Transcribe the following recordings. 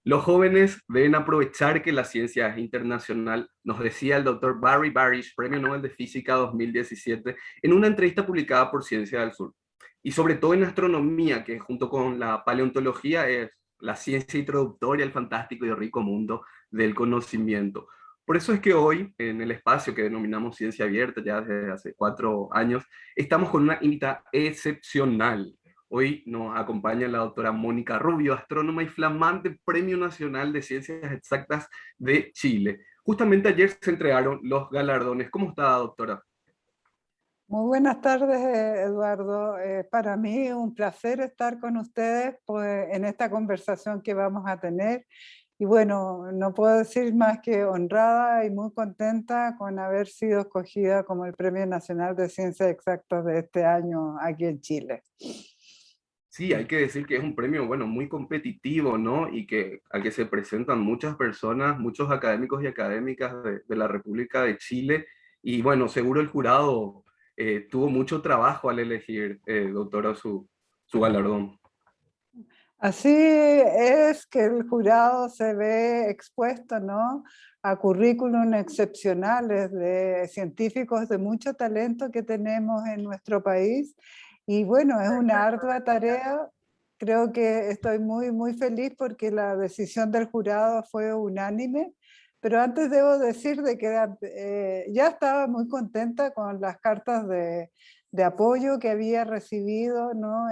Los jóvenes deben aprovechar que la ciencia es internacional, nos decía el doctor Barry Barish, Premio Nobel de Física 2017, en una entrevista publicada por Ciencia del Sur. Y sobre todo en astronomía, que junto con la paleontología es la ciencia introductoria al fantástico y rico mundo del conocimiento. Por eso es que hoy, en el espacio que denominamos Ciencia Abierta, ya desde hace 4 años, estamos con una invitada excepcional. Hoy nos acompaña la doctora Mónica Rubio, astrónoma y flamante Premio Nacional de Ciencias Exactas de Chile. Justamente ayer se entregaron los galardones. ¿Cómo está, doctora? Muy buenas tardes, Eduardo. Para mí un placer estar con ustedes pues, en esta conversación que vamos a tener. Y bueno, no puedo decir más que honrada y muy contenta con haber sido escogida como el Premio Nacional de Ciencias Exactas de este año aquí en Chile. Sí, hay que decir que es un premio, bueno, muy competitivo, ¿no? Y que al que se presentan muchas personas, muchos académicos y académicas de la República de Chile. Y bueno, seguro el jurado tuvo mucho trabajo al elegir, doctora, su galardón. Así es que el jurado se ve expuesto, ¿no?, a currículum excepcionales de científicos de mucho talento que tenemos en nuestro país. Y bueno, es una ardua tarea. Creo que estoy muy, muy feliz porque la decisión del jurado fue unánime. Pero antes debo decir de que ya estaba muy contenta con las cartas de apoyo que había recibido, ¿no?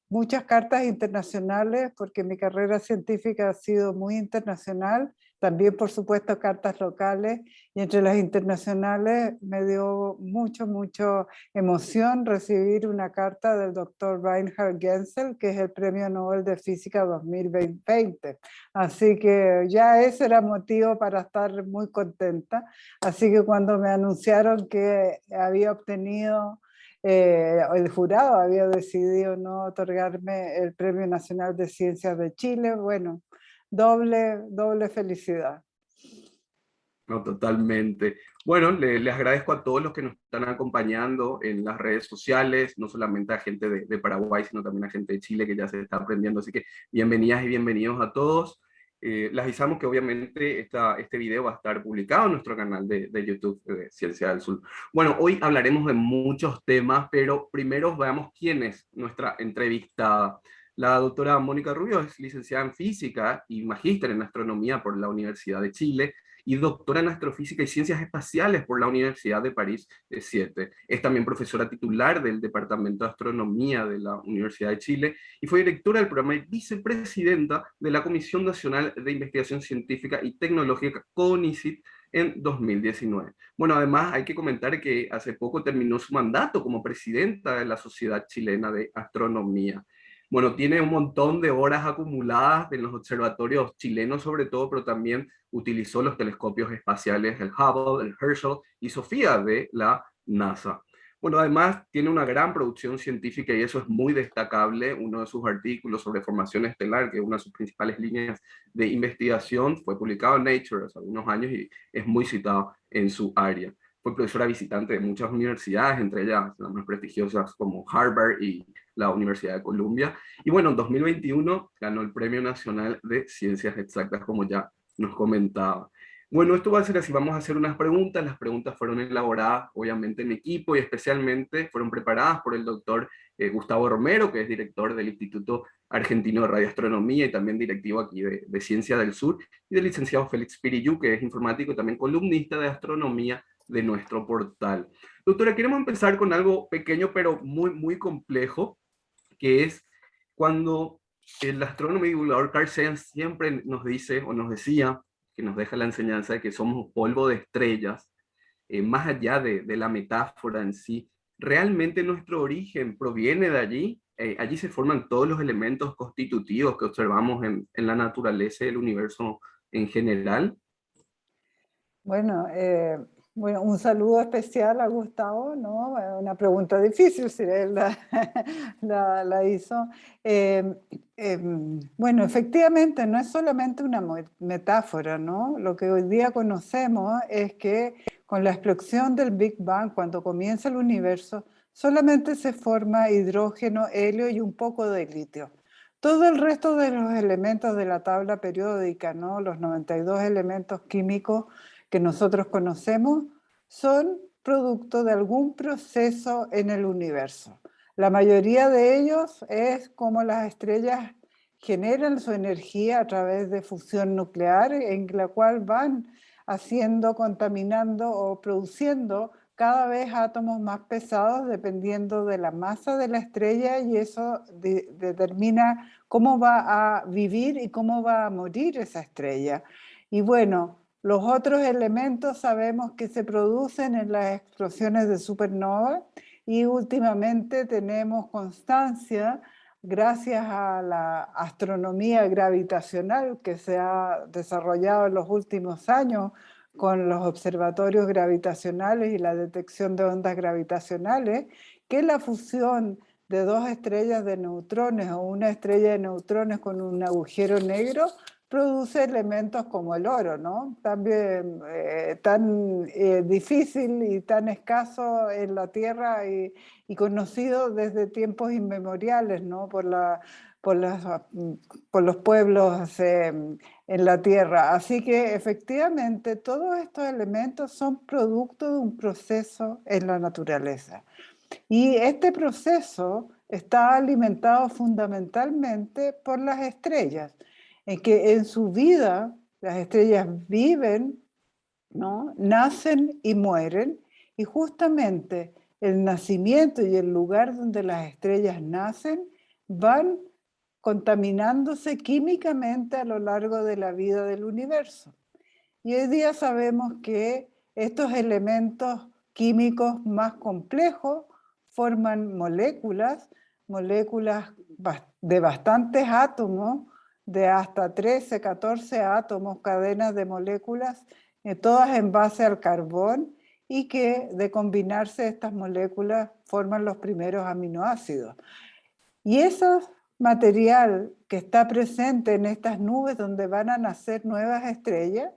Muchas cartas internacionales, porque mi carrera científica ha sido muy internacional, también por supuesto cartas locales, y entre las internacionales me dio mucho emoción recibir una carta del doctor Reinhard Genzel, que es el Premio Nobel de Física 2020. Así que ya ese era motivo para estar muy contenta. Así que cuando me anunciaron que había obtenido el jurado había decidido no otorgarme el Premio Nacional de Ciencias de Chile. Bueno, doble felicidad. No, totalmente. Bueno, les agradezco a todos los que nos están acompañando en las redes sociales, no solamente a gente de Paraguay, sino también a gente de Chile que ya se está aprendiendo. Así que bienvenidas y bienvenidos a todos. Les avisamos que obviamente este video va a estar publicado en nuestro canal de YouTube de Ciencia del Sur. Bueno, hoy hablaremos de muchos temas, pero primero veamos quién es nuestra entrevistada. La doctora Mónica Rubio es licenciada en física y magíster en astronomía por la Universidad de Chile y doctora en astrofísica y ciencias espaciales por la Universidad de París 7. Es también profesora titular del Departamento de Astronomía de la Universidad de Chile y fue directora del programa y vicepresidenta de la Comisión Nacional de Investigación Científica y Tecnológica, CONICIT, en 2019. Bueno, además hay que comentar que hace poco terminó su mandato como presidenta de la Sociedad Chilena de Astronomía. Bueno, tiene un montón de horas acumuladas en los observatorios chilenos sobre todo, pero también utilizó los telescopios espaciales, el Hubble, el Herschel y Sofía de la NASA. Bueno, además tiene una gran producción científica y eso es muy destacable. Uno de sus artículos sobre formación estelar, que es una de sus principales líneas de investigación, fue publicado en Nature hace algunos años y es muy citado en su área. Fue profesora visitante de muchas universidades, entre ellas las más prestigiosas como Harvard y la Universidad de Columbia. Y bueno, en 2021 ganó el Premio Nacional de Ciencias Exactas, como ya nos comentaba. Bueno, esto va a ser así, vamos a hacer unas preguntas, las preguntas fueron elaboradas obviamente en equipo y especialmente fueron preparadas por el doctor Gustavo Romero, que es director del Instituto Argentino de Radioastronomía y también directivo aquí de Ciencia del Sur, y del licenciado Félix Pirillú, que es informático y también columnista de astronomía de nuestro portal. Doctora, queremos empezar con algo pequeño pero muy complejo, que es cuando el astrónomo y divulgador Carl Sagan siempre nos dice o nos decía, que nos deja la enseñanza de que somos polvo de estrellas, más allá de la metáfora en sí, realmente nuestro origen proviene de allí. Allí se forman todos los elementos constitutivos que observamos en la naturaleza y el universo en general. Bueno, bueno, un saludo especial a Gustavo, ¿no? Una pregunta difícil si él la hizo. Bueno, efectivamente, no es solamente una metáfora, ¿no? Lo que hoy día conocemos es que con la explosión del Big Bang, cuando comienza el universo, solamente se forma hidrógeno, helio y un poco de litio. Todo el resto de los elementos de la tabla periódica, ¿no? Los 92 elementos químicos que nosotros conocemos, son producto de algún proceso en el universo. La mayoría de ellos es como las estrellas generan su energía a través de fusión nuclear, en la cual van haciendo, contaminando o produciendo cada vez átomos más pesados dependiendo de la masa de la estrella, y eso determina cómo va a vivir y cómo va a morir esa estrella. Y bueno, los otros elementos sabemos que se producen en las explosiones de supernova, y últimamente tenemos constancia, gracias a la astronomía gravitacional que se ha desarrollado en los últimos años con los observatorios gravitacionales y la detección de ondas gravitacionales, que la fusión de dos estrellas de neutrones o una estrella de neutrones con un agujero negro produce elementos como el oro, ¿no? También tan difícil y tan escaso en la Tierra y conocido desde tiempos inmemoriales, ¿no? Por los pueblos en la Tierra. Así que efectivamente todos estos elementos son producto de un proceso en la naturaleza. Y este proceso está alimentado fundamentalmente por las estrellas, en que en su vida las estrellas viven, ¿no? Nacen y mueren, y justamente el nacimiento y el lugar donde las estrellas nacen van contaminándose químicamente a lo largo de la vida del universo. Y hoy día sabemos que estos elementos químicos más complejos forman moléculas de bastantes átomos, de hasta 13, 14 átomos, cadenas de moléculas, todas en base al carbón, y que de combinarse estas moléculas forman los primeros aminoácidos. Y ese material que está presente en estas nubes donde van a nacer nuevas estrellas,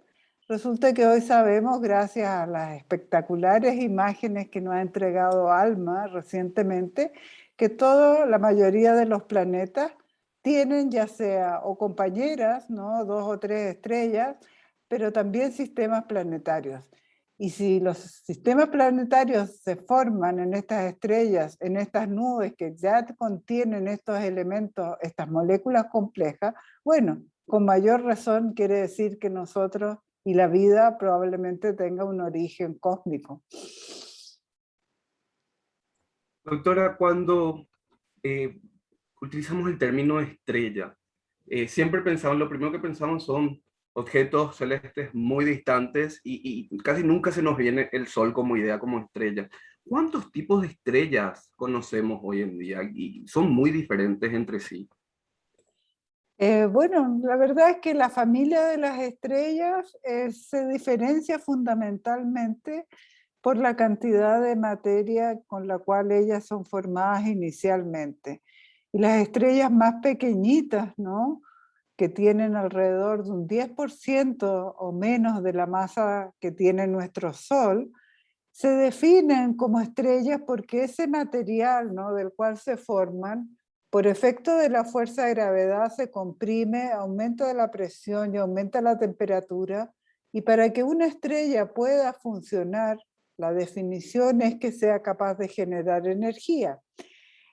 resulta que hoy sabemos, gracias a las espectaculares imágenes que nos ha entregado ALMA recientemente, que la mayoría de los planetas tienen ya sea o compañeras, ¿no? 2 o 3 estrellas, pero también sistemas planetarios. Y si los sistemas planetarios se forman en estas estrellas, en estas nubes que ya contienen estos elementos, estas moléculas complejas, bueno, con mayor razón quiere decir que nosotros y la vida probablemente tenga un origen cósmico. Doctora, cuando utilizamos el término estrella, siempre pensamos, lo primero que pensamos son objetos celestes muy distantes y casi nunca se nos viene el Sol como idea, como estrella. ¿Cuántos tipos de estrellas conocemos hoy en día? Y son muy diferentes entre sí. Bueno, la verdad es que la familia de las estrellas se diferencia fundamentalmente por la cantidad de materia con la cual ellas son formadas inicialmente. Y las estrellas más pequeñitas, ¿no? Que tienen alrededor de un 10% o menos de la masa que tiene nuestro Sol, se definen como estrellas porque ese material, ¿no? del cual se forman, por efecto de la fuerza de gravedad, se comprime, aumenta la presión y aumenta la temperatura, y para que una estrella pueda funcionar, la definición es que sea capaz de generar energía.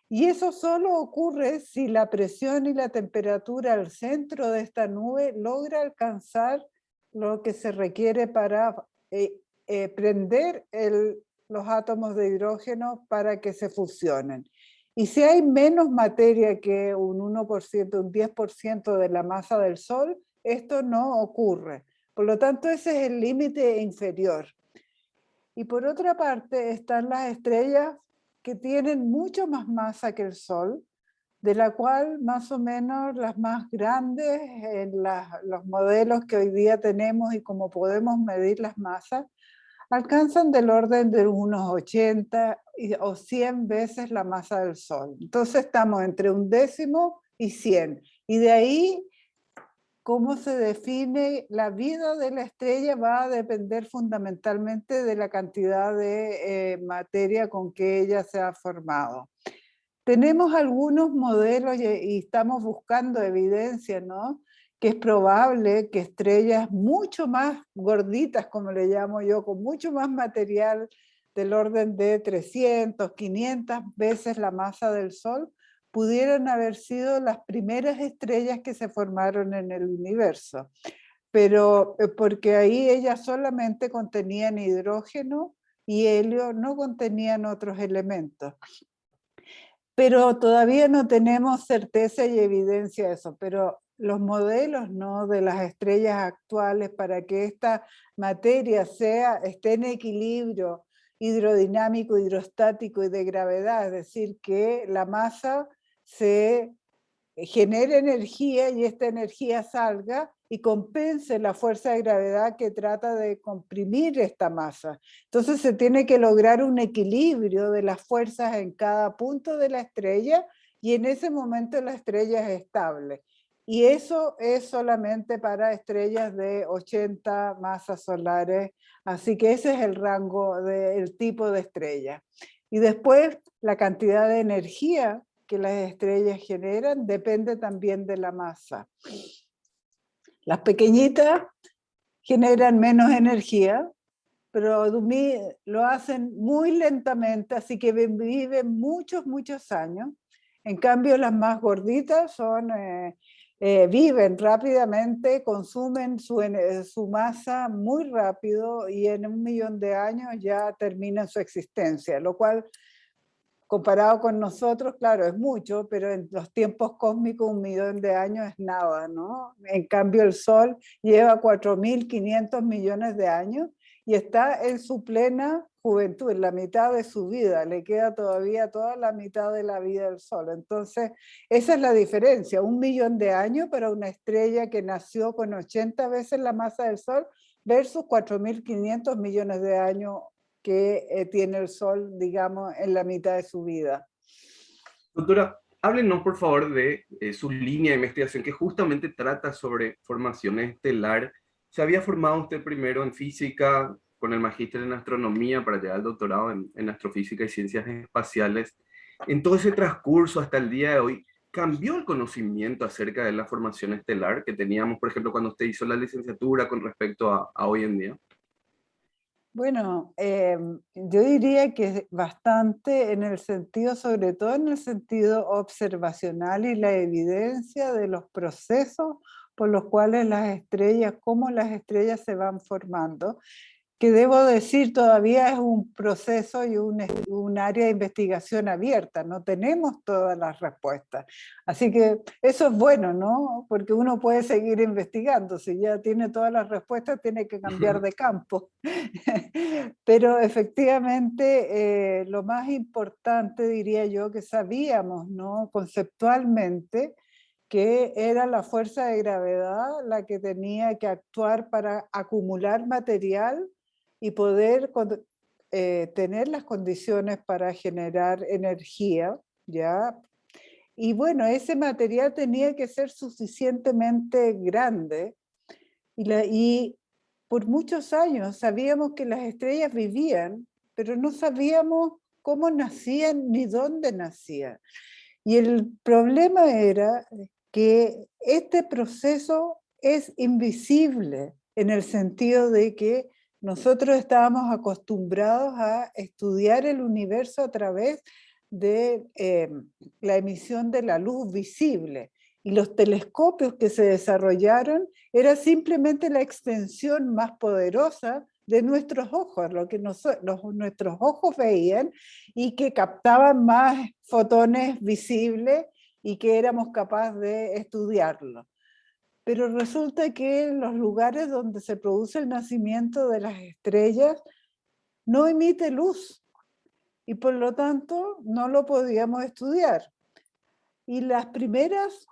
Y eso solo ocurre si la presión y la temperatura al centro de esta nube logra alcanzar lo que se requiere para prender los átomos de hidrógeno para que se fusionen. Y si hay menos materia que un 1%, un 10% de la masa del Sol, esto no ocurre. Por lo tanto, ese es el límite inferior. Y por otra parte están las estrellas que tienen mucho más masa que el Sol, de la cual más o menos las más grandes en los modelos que hoy día tenemos y como podemos medir las masas, alcanzan del orden de unos 80 o 100 veces la masa del Sol. Entonces estamos entre 1/10 y 100. Y de ahí, cómo se define la vida de la estrella va a depender fundamentalmente de la cantidad de materia con que ella se ha formado. tenemos algunos modelos y estamos buscando evidencia, ¿no? Que es probable que estrellas mucho más gorditas, como le llamo yo, con mucho más material del orden de 300, 500 veces la masa del Sol, pudieran haber sido las primeras estrellas que se formaron en el universo. Pero porque ahí ellas solamente contenían hidrógeno y helio, no contenían otros elementos. Pero todavía no tenemos certeza y evidencia de eso, pero los modelos, ¿no?, de las estrellas actuales para que esta materia esté en equilibrio hidrodinámico, hidrostático y de gravedad, es decir, que la masa se genere energía y esta energía salga y compense la fuerza de gravedad que trata de comprimir esta masa. Entonces se tiene que lograr un equilibrio de las fuerzas en cada punto de la estrella y en ese momento la estrella es estable. Y eso es solamente para estrellas de 80 masas solares, así que ese es el rango del tipo de estrella. Y después la cantidad de energía que las estrellas generan depende también de la masa. Las pequeñitas generan menos energía, pero lo hacen muy lentamente, así que viven muchos, muchos años. En cambio, las más gorditas viven rápidamente, consumen su masa muy rápido y en 1.000.000 de años ya terminan su existencia, lo cual comparado con nosotros, claro, es mucho, pero en los tiempos cósmicos 1.000.000 de años es nada, ¿no? En cambio el Sol lleva 4.500 millones de años y está en su plena juventud, en la mitad de su vida, le queda todavía toda la mitad de la vida del Sol. Entonces, esa es la diferencia, 1.000.000 de años para una estrella que nació con 80 veces la masa del Sol versus 4.500 millones de años que tiene el Sol, digamos, en la mitad de su vida. Doctora, háblenos por favor de su línea de investigación que justamente trata sobre formación estelar. ¿Se había formado usted primero en física con el magíster en astronomía para llegar al doctorado en astrofísica y ciencias espaciales? En todo ese transcurso hasta el día de hoy, ¿cambió el conocimiento acerca de la formación estelar que teníamos, por ejemplo, cuando usted hizo la licenciatura con respecto a hoy en día? Bueno, yo diría que bastante en el sentido, sobre todo en el sentido observacional y la evidencia de los procesos por los cuales las estrellas, cómo las estrellas se van formando, que debo decir todavía es un proceso y un área de investigación abierta, no tenemos todas las respuestas. Así que eso es bueno, ¿no? Porque uno puede seguir investigando, si ya tiene todas las respuestas tiene que cambiar de campo. Pero efectivamente lo más importante diría yo que sabíamos, ¿no?, conceptualmente, que era la fuerza de gravedad la que tenía que actuar para acumular material y poder tener las condiciones para generar energía, ¿ya? Y bueno, ese material tenía que ser suficientemente grande y por muchos años sabíamos que las estrellas vivían, pero no sabíamos cómo nacían ni dónde nacían. Y el problema era que este proceso es invisible en el sentido de que nosotros estábamos acostumbrados a estudiar el universo a través de la emisión de la luz visible. Y los telescopios que se desarrollaron era simplemente la extensión más poderosa de nuestros ojos, lo que nuestros ojos veían y que captaban más fotones visibles y que éramos capaces de estudiarlo. Pero resulta que los lugares donde se produce el nacimiento de las estrellas no emite luz y por lo tanto no lo podíamos estudiar. Y las primeras,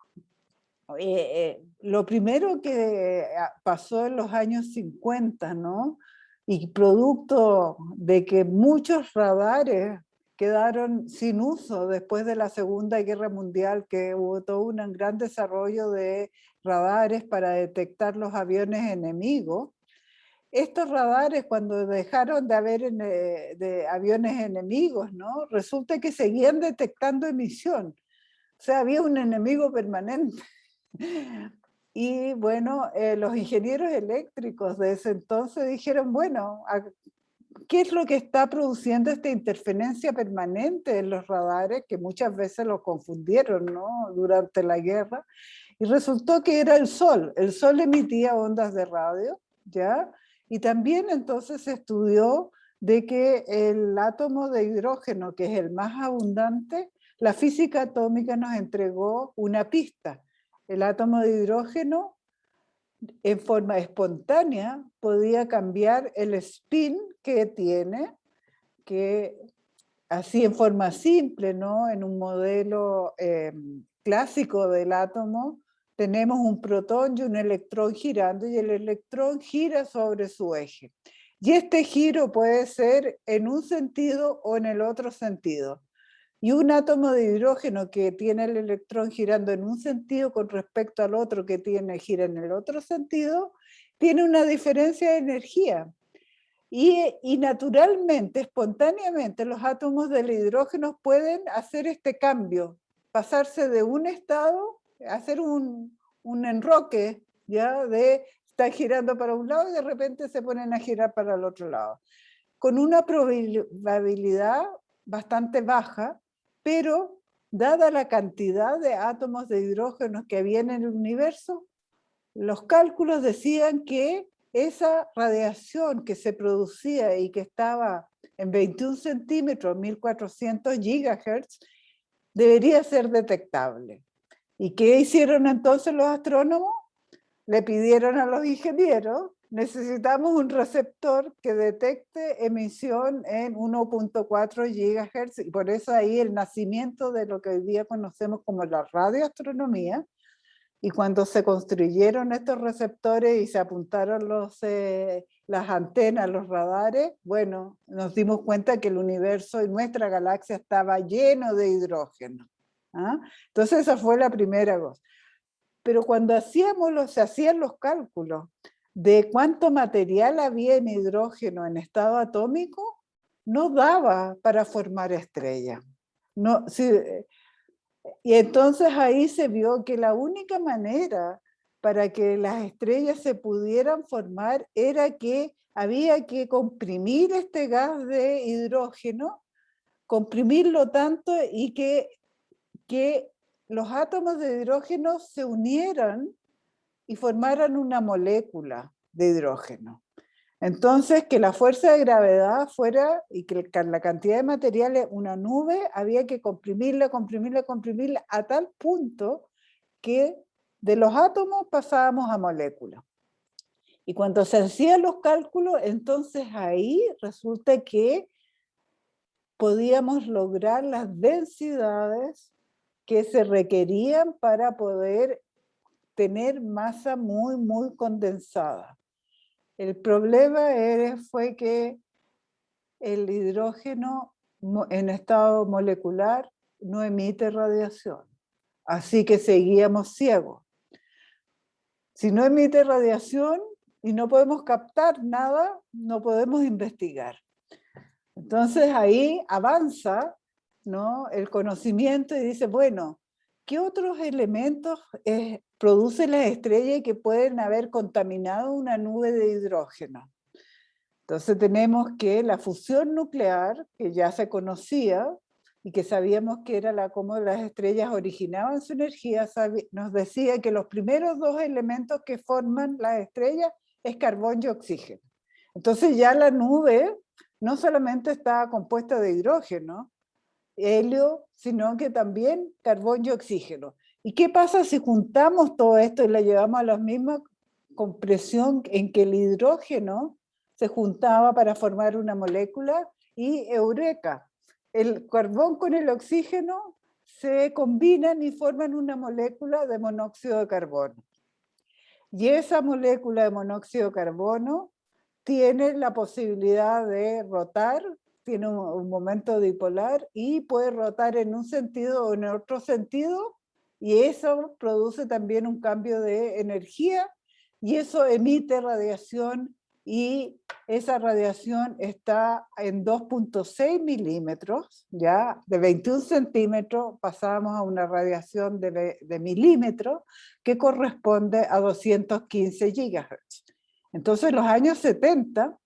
lo primero que pasó en los años 50, ¿no? Y producto de que muchos radares quedaron sin uso después de la Segunda Guerra Mundial, que hubo todo un gran desarrollo de radares para detectar los aviones enemigos. estos radares, cuando dejaron de haber de aviones enemigos, ¿no? Resulta que seguían detectando emisión. O sea, había un enemigo permanente. Y bueno, los ingenieros eléctricos de ese entonces dijeron, bueno, ¿qué es lo que está produciendo esta interferencia permanente en los radares? Que muchas veces los confundieron, ¿no? Durante la guerra. Y resultó que era el Sol. El Sol emitía ondas de radio, ¿ya? Y también entonces se estudió de que el átomo de hidrógeno, que es el más abundante, la física atómica nos entregó una pista. El átomo de hidrógeno, en forma espontánea, podía cambiar el spin que tiene, que así en forma simple, ¿no? En un modelo clásico del átomo, tenemos un protón y un electrón girando, y el electrón gira sobre su eje. Y este giro puede ser en un sentido o en el otro sentido. Y un átomo de hidrógeno que tiene el electrón girando en un sentido con respecto al otro que gira en el otro sentido, tiene una diferencia de energía. Y naturalmente, espontáneamente, los átomos del hidrógeno pueden hacer este cambio, pasarse de un estado, hacer un enroque, ¿ya? De estar girando para un lado y de repente se ponen a girar para el otro lado. Con una probabilidad bastante baja, pero dada la cantidad de átomos de hidrógeno que había en el universo, los cálculos decían que esa radiación que se producía y que estaba en 21 centímetros, 1400 gigahertz, debería ser detectable. ¿Y qué hicieron entonces los astrónomos? Le pidieron a los ingenieros, necesitamos un receptor que detecte emisión en 1.4 gigahertz, y por eso ahí el nacimiento de lo que hoy día conocemos como la radioastronomía. Y cuando se construyeron estos receptores y se apuntaron las antenas, los radares, bueno, nos dimos cuenta que el universo y nuestra galaxia estaba lleno de hidrógeno. ¿Ah? Entonces esa fue la primera cosa. Pero cuando se hacían los cálculos de cuánto material había en hidrógeno en estado atómico, no daba para formar estrellas. No, si, y entonces ahí se vio que la única manera para que las estrellas se pudieran formar era que había que comprimir este gas de hidrógeno, comprimirlo tanto y que los átomos de hidrógeno se unieran y formaran una molécula de hidrógeno. Entonces, que la fuerza de gravedad fuera, y que la cantidad de materiales, una nube, había que comprimirla, comprimirla, comprimirla, a tal punto que de los átomos pasábamos a moléculas. Y cuando se hacían los cálculos, entonces ahí resulta que podíamos lograr las densidades que se requerían para poder tener masa muy, muy condensada. El problema fue que el hidrógeno en estado molecular no emite radiación, así que seguíamos ciegos. Si no emite radiación y no podemos captar nada, no podemos investigar. Entonces ahí avanza, ¿no?, el conocimiento y dice, bueno, ¿qué otros elementos producen las estrellas que pueden haber contaminado una nube de hidrógeno? Entonces tenemos que la fusión nuclear, que ya se conocía y que sabíamos que era cómo las estrellas originaban su energía, nos decía que los primeros dos elementos que forman las estrellas es carbón y oxígeno. Entonces ya la nube no solamente está compuesta de hidrógeno, helio, sino que también carbón y oxígeno. ¿Y qué pasa si juntamos todo esto y la llevamos a la misma compresión en que el hidrógeno se juntaba para formar una molécula? Y eureka, el carbón con el oxígeno se combinan y forman una molécula de monóxido de carbono. Y esa molécula de monóxido de carbono tiene la posibilidad de rotar, tiene un momento dipolar y puede rotar en un sentido o en otro sentido, y eso produce también un cambio de energía y eso emite radiación y esa radiación está en 2.6 milímetros, ya de 21 centímetros pasamos a una radiación de milímetros que corresponde a 215 gigahertz. Entonces, en los años 70,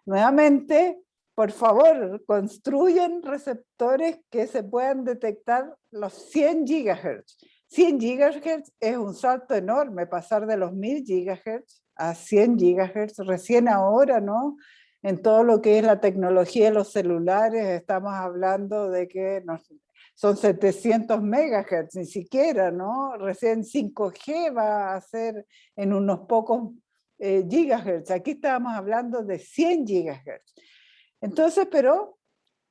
nuevamente, por favor, construyen receptores que se puedan detectar los 100 gigahertz. 100 gigahertz es un salto enorme, pasar de los 1000 gigahertz a 100 gigahertz, recién ahora, ¿no? En todo lo que es la tecnología de los celulares, estamos hablando de que son 700 megahertz, ni siquiera, ¿no? Recién 5G va a ser en unos pocos gigahertz. Aquí estábamos hablando de 100 gigahertz. Entonces, pero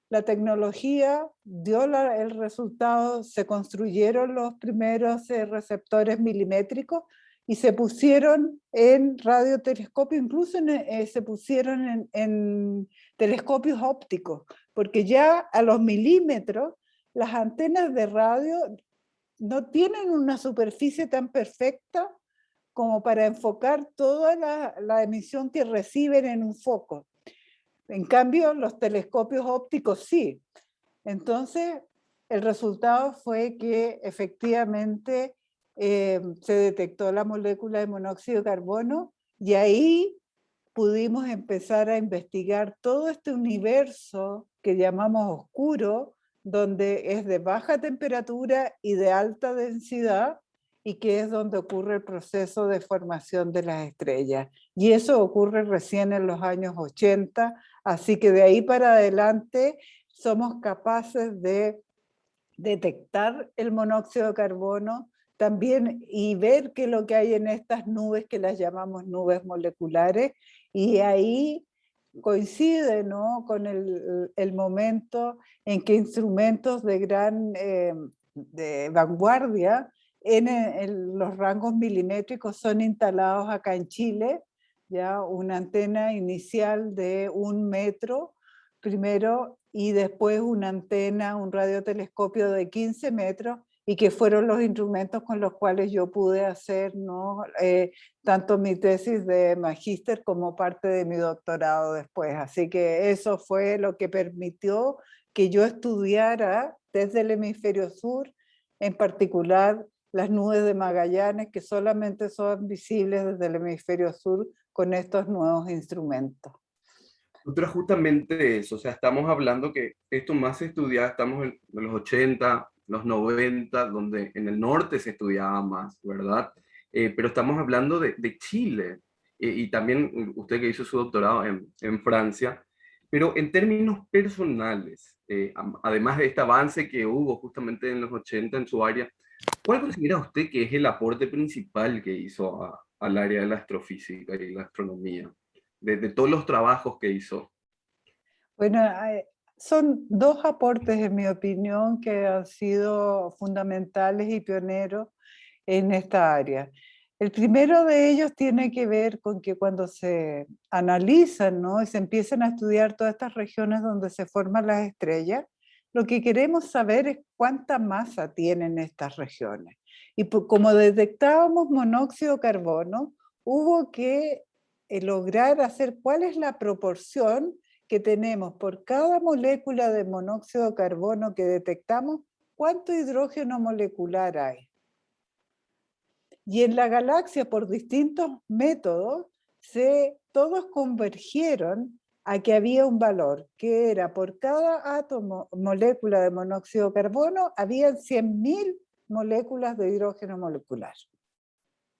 la tecnología dio el resultado, se construyeron los primeros receptores milimétricos y se pusieron en radiotelescopio, incluso se pusieron en telescopios ópticos, porque ya a los milímetros las antenas de radio no tienen una superficie tan perfecta como para enfocar toda la emisión que reciben en un foco. En cambio, los telescopios ópticos sí. Entonces, el resultado fue que efectivamente se detectó la molécula de monóxido de carbono y ahí pudimos empezar a investigar todo este universo que llamamos oscuro, donde es de baja temperatura y de alta densidad, y que es donde ocurre el proceso de formación de las estrellas. Y eso ocurre recién en los años 80, así que de ahí para adelante somos capaces de detectar el monóxido de carbono también y ver qué es lo que hay en estas nubes que las llamamos nubes moleculares, y ahí coincide, ¿no?, con el momento en que instrumentos de gran de vanguardia en los rangos milimétricos son instalados acá en Chile, ya una antena inicial de 1 metro primero, y después una antena, un radiotelescopio de 15 metros, y que fueron los instrumentos con los cuales yo pude hacer, ¿no?, tanto mi tesis de magíster como parte de mi doctorado después. Así que eso fue lo que permitió que yo estudiara desde el hemisferio sur, en particular las nubes de Magallanes, que solamente son visibles desde el hemisferio sur con estos nuevos instrumentos. Nosotros justamente eso, o sea, estamos hablando que esto más se estudiaba, estamos en los 80, los 90, donde en el norte se estudiaba más, ¿verdad? Pero estamos hablando de Chile, y también usted que hizo su doctorado en Francia, pero en términos personales, además de este avance que hubo justamente en los 80 en su área, ¿cuál considera usted que es el aporte principal que hizo al área de la astrofísica y la astronomía? De todos los trabajos que hizo. Bueno, son dos aportes, en mi opinión, que han sido fundamentales y pioneros en esta área. El primero de ellos tiene que ver con que cuando se analizan, ¿no?, y se empiezan a estudiar todas estas regiones donde se forman las estrellas, lo que queremos saber es cuánta masa tienen estas regiones. Y como detectábamos monóxido de carbono, hubo que lograr hacer cuál es la proporción que tenemos por cada molécula de monóxido de carbono que detectamos, cuánto hidrógeno molecular hay. Y en la galaxia, por distintos métodos, todos convergieron a que había un valor, que era por cada átomo, molécula de monóxido de carbono, habían 100.000 moléculas de hidrógeno molecular.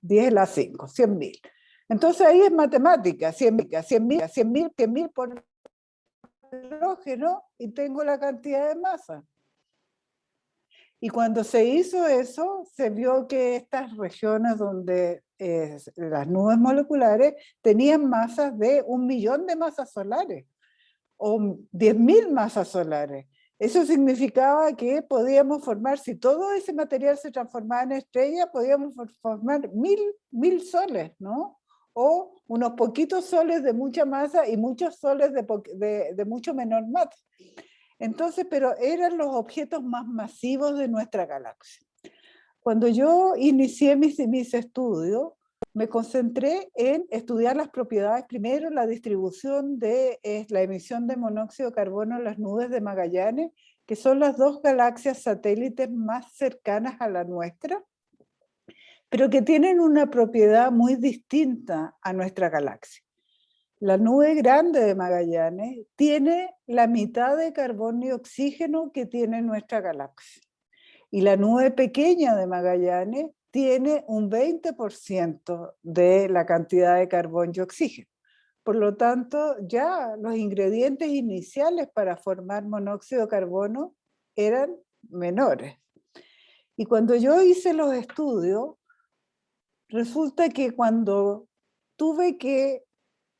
10 a la 5, 100.000. Entonces ahí es matemática, 100.000 por hidrógeno y tengo la cantidad de masa. Y cuando se hizo eso, se vio que estas regiones donde las nubes moleculares tenían masas de 1.000.000 de masas solares o 10.000 masas solares. Eso significaba que podíamos formar, si todo ese material se transformaba en estrella, podíamos formar 1.000 soles, ¿no? O unos poquitos soles de mucha masa y muchos soles de mucho menor masa. Entonces, pero eran los objetos más masivos de nuestra galaxia. Cuando yo inicié mis estudios, me concentré en estudiar las propiedades, primero la distribución de la emisión de monóxido de carbono en las nubes de Magallanes, que son las dos galaxias satélites más cercanas a la nuestra, pero que tienen una propiedad muy distinta a nuestra galaxia. La nube grande de Magallanes tiene la mitad de carbono y oxígeno que tiene nuestra galaxia. Y la nube pequeña de Magallanes tiene un 20% de la cantidad de carbono y oxígeno. Por lo tanto, ya los ingredientes iniciales para formar monóxido de carbono eran menores. Y cuando yo hice los estudios, resulta que cuando tuve que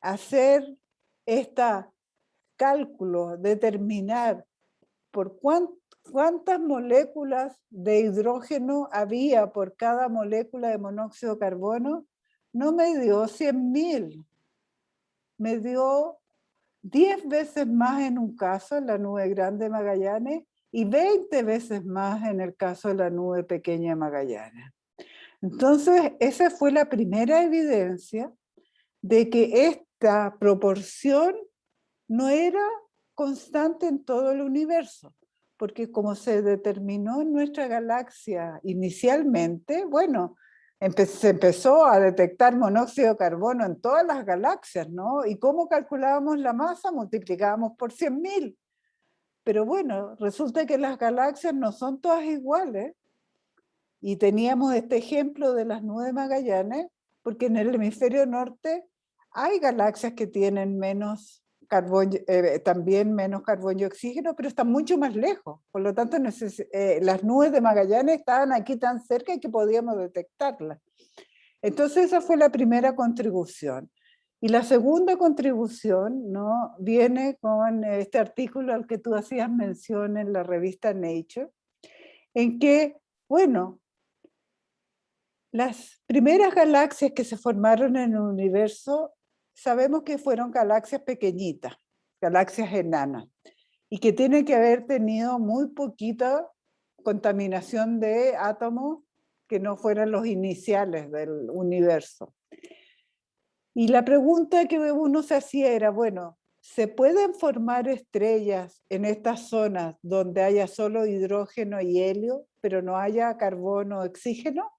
hacer este cálculo, determinar por cuántas moléculas de hidrógeno había por cada molécula de monóxido de carbono, no me dio 100.000, me dio 10 veces más en un caso, en la nube grande de Magallanes, y 20 veces más en el caso de la nube pequeña de Magallanes. Entonces, esa fue la primera evidencia de que esta proporción no era constante en todo el universo, porque como se determinó en nuestra galaxia inicialmente, bueno, se empezó a detectar monóxido de carbono en todas las galaxias, ¿no? ¿Y cómo calculábamos la masa? Multiplicábamos por 100.000. Pero bueno, resulta que las galaxias no son todas iguales. Y teníamos este ejemplo de las nubes de Magallanes, porque en el hemisferio norte hay galaxias que tienen menos carbón, también menos carbono y oxígeno, pero están mucho más lejos. Por lo tanto, las nubes de Magallanes estaban aquí tan cerca que podíamos detectarlas. Entonces esa fue la primera contribución. Y la segunda contribución, ¿no?, viene con este artículo al que tú hacías mención en la revista Nature, en que, bueno, las primeras galaxias que se formaron en el universo, sabemos que fueron galaxias pequeñitas, galaxias enanas, y que tienen que haber tenido muy poquita contaminación de átomos que no fueran los iniciales del universo. Y la pregunta que uno se hacía era, bueno, ¿se pueden formar estrellas en estas zonas donde haya solo hidrógeno y helio, pero no haya carbono o oxígeno?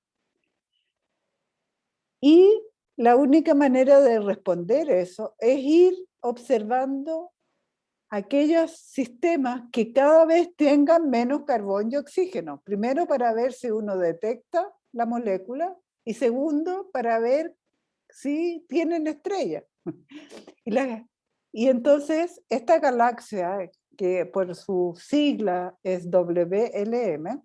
Y la única manera de responder eso es ir observando aquellos sistemas que cada vez tengan menos carbono y oxígeno. Primero, para ver si uno detecta la molécula, y segundo, para ver si tienen estrellas. Y entonces, esta galaxia, que por su sigla es WLM,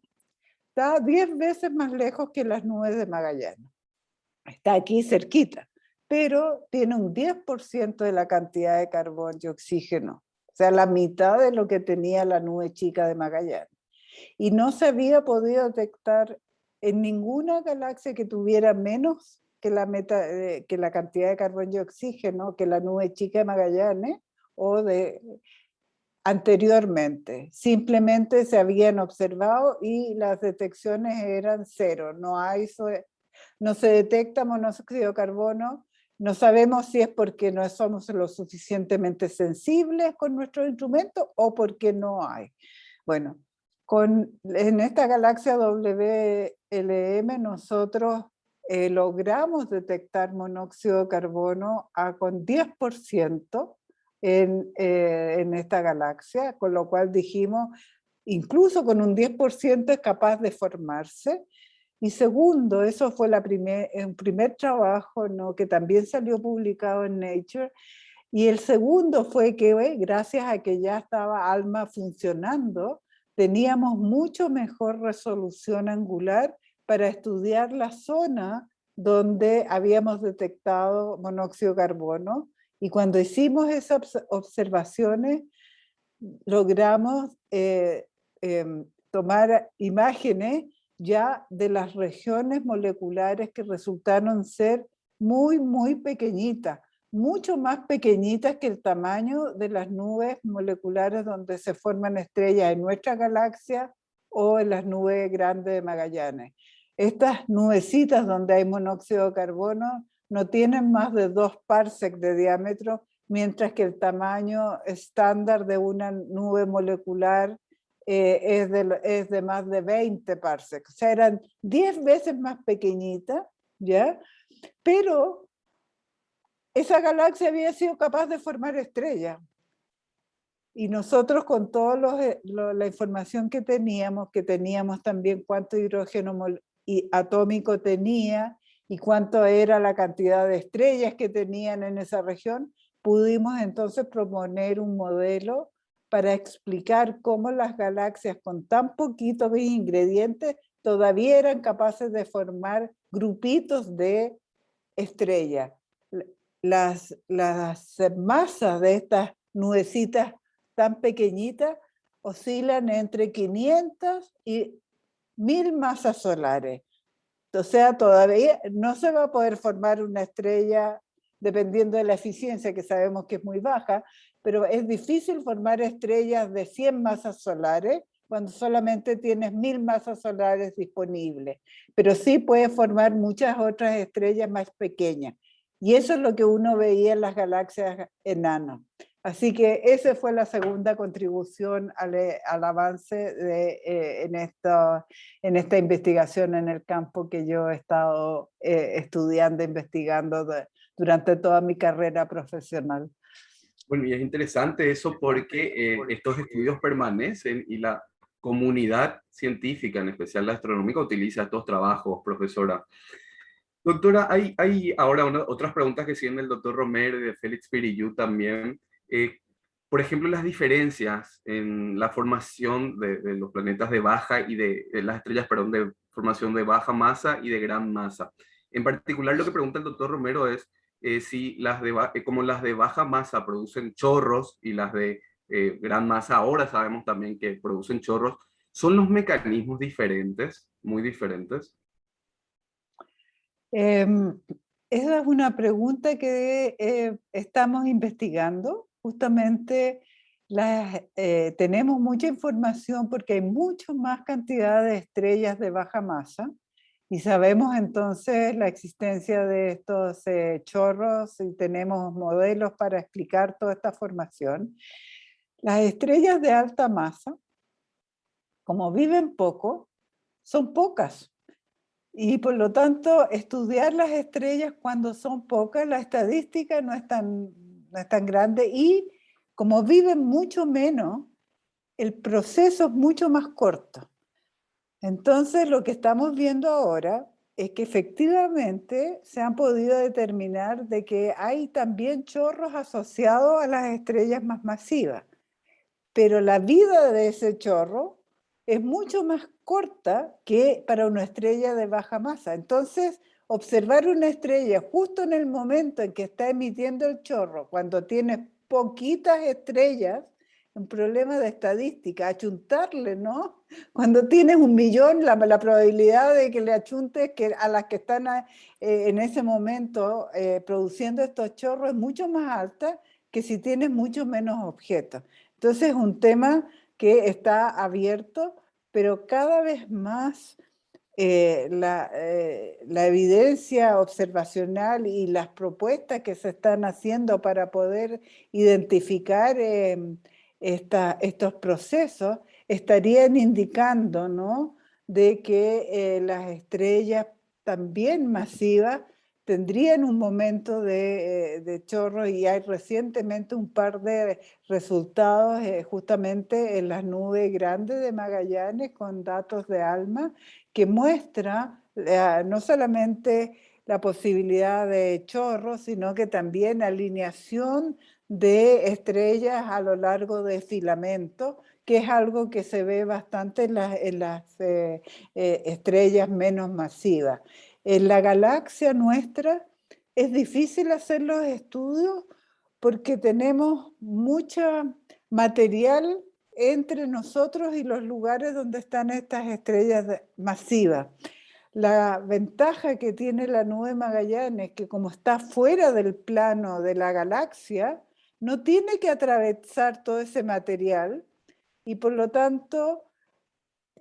está 10 veces más lejos que las nubes de Magallanes. Está aquí cerquita, pero tiene un 10% de la cantidad de carbono y oxígeno, o sea, la mitad de lo que tenía la nube chica de Magallanes. Y no se había podido detectar en ninguna galaxia que tuviera menos que la cantidad de carbono y oxígeno que la nube chica de Magallanes o anteriormente. Simplemente se habían observado y las detecciones eran cero. No se detecta monóxido de carbono. No sabemos si es porque no somos lo suficientemente sensibles con nuestros instrumentos o porque no hay. Bueno, en esta galaxia WLM nosotros logramos detectar monóxido de carbono con 10% en esta galaxia, con lo cual dijimos, incluso con un 10% es capaz de formarse. Y segundo, eso fue un primer trabajo, ¿no?, que también salió publicado en Nature. Y el segundo fue que, gracias a que ya estaba ALMA funcionando, teníamos mucho mejor resolución angular para estudiar la zona donde habíamos detectado monóxido de carbono. Y cuando hicimos esas observaciones, logramos tomar imágenes ya de las regiones moleculares que resultaron ser muy, muy pequeñitas, mucho más pequeñitas que el tamaño de las nubes moleculares donde se forman estrellas en nuestra galaxia o en las nubes grandes de Magallanes. Estas nubecitas donde hay monóxido de carbono no tienen más de 2 parsecs de diámetro, mientras que el tamaño estándar de una nube molecular es de más de 20 parsecs. O sea, eran 10 veces más pequeñitas, ¿ya? Pero esa galaxia había sido capaz de formar estrellas. Y nosotros con toda la información que teníamos también cuánto hidrógeno atómico tenía y cuánto era la cantidad de estrellas que tenían en esa región, pudimos entonces proponer un modelo para explicar cómo las galaxias con tan poquitos ingredientes todavía eran capaces de formar grupitos de estrellas. Las masas de estas nubecitas tan pequeñitas oscilan entre 500 y 1000 masas solares. O sea, todavía no se va a poder formar una estrella dependiendo de la eficiencia, que sabemos que es muy baja, pero es difícil formar estrellas de 100 masas solares cuando solamente tienes 1000 masas solares disponibles. Pero sí puedes formar muchas otras estrellas más pequeñas. Y eso es lo que uno veía en las galaxias enanas. Así que esa fue la segunda contribución al avance en esta investigación en el campo que yo he estado estudiando, investigando durante toda mi carrera profesional. Bueno, y es interesante eso porque estos estudios permanecen y la comunidad científica, en especial la astronómica, utiliza estos trabajos, profesora. Doctora, hay ahora otras preguntas que siguen del doctor Romero y de Félix Pirillú también. Por ejemplo, las diferencias en la formación de los planetas de baja y de las estrellas, perdón, de formación de baja masa y de gran masa. En particular, lo que pregunta el doctor Romero es si como las de baja masa producen chorros y las de gran masa ahora sabemos también que producen chorros, ¿son los mecanismos diferentes, muy diferentes? Esa es una pregunta que estamos investigando. Justamente tenemos mucha información porque hay mucho más cantidad de estrellas de baja masa y sabemos entonces la existencia de estos chorros y tenemos modelos para explicar toda esta formación. Las estrellas de alta masa, como viven poco, son pocas. Y por lo tanto, estudiar las estrellas cuando son pocas, la estadística no es tan grande y como viven mucho menos, el proceso es mucho más corto. Entonces, lo que estamos viendo ahora es que efectivamente se han podido determinar de que hay también chorros asociados a las estrellas más masivas, pero la vida de ese chorro es mucho más corta que para una estrella de baja masa. Entonces, observar una estrella justo en el momento en que está emitiendo el chorro, cuando tienes poquitas estrellas, un problema de estadística, achuntarle, ¿no? Cuando tienes 1.000.000, la probabilidad de que le achuntes a las que están en ese momento produciendo estos chorros es mucho más alta que si tienes mucho menos objetos. Entonces es un tema que está abierto, pero cada vez más la evidencia observacional y las propuestas que se están haciendo para poder identificar estos procesos estarían indicando, ¿no?, de que las estrellas también masivas tendrían un momento de chorro y hay recientemente un par de resultados justamente en las nubes grandes de Magallanes con datos de ALMA que muestra no solamente la posibilidad de chorro, sino que también alineación de estrellas a lo largo de filamentos, que es algo que se ve bastante en las estrellas menos masivas. En la galaxia nuestra es difícil hacer los estudios porque tenemos mucho material entre nosotros y los lugares donde están estas estrellas masivas. La ventaja que tiene la nube Magallanes es que como está fuera del plano de la galaxia, no tiene que atravesar todo ese material y por lo tanto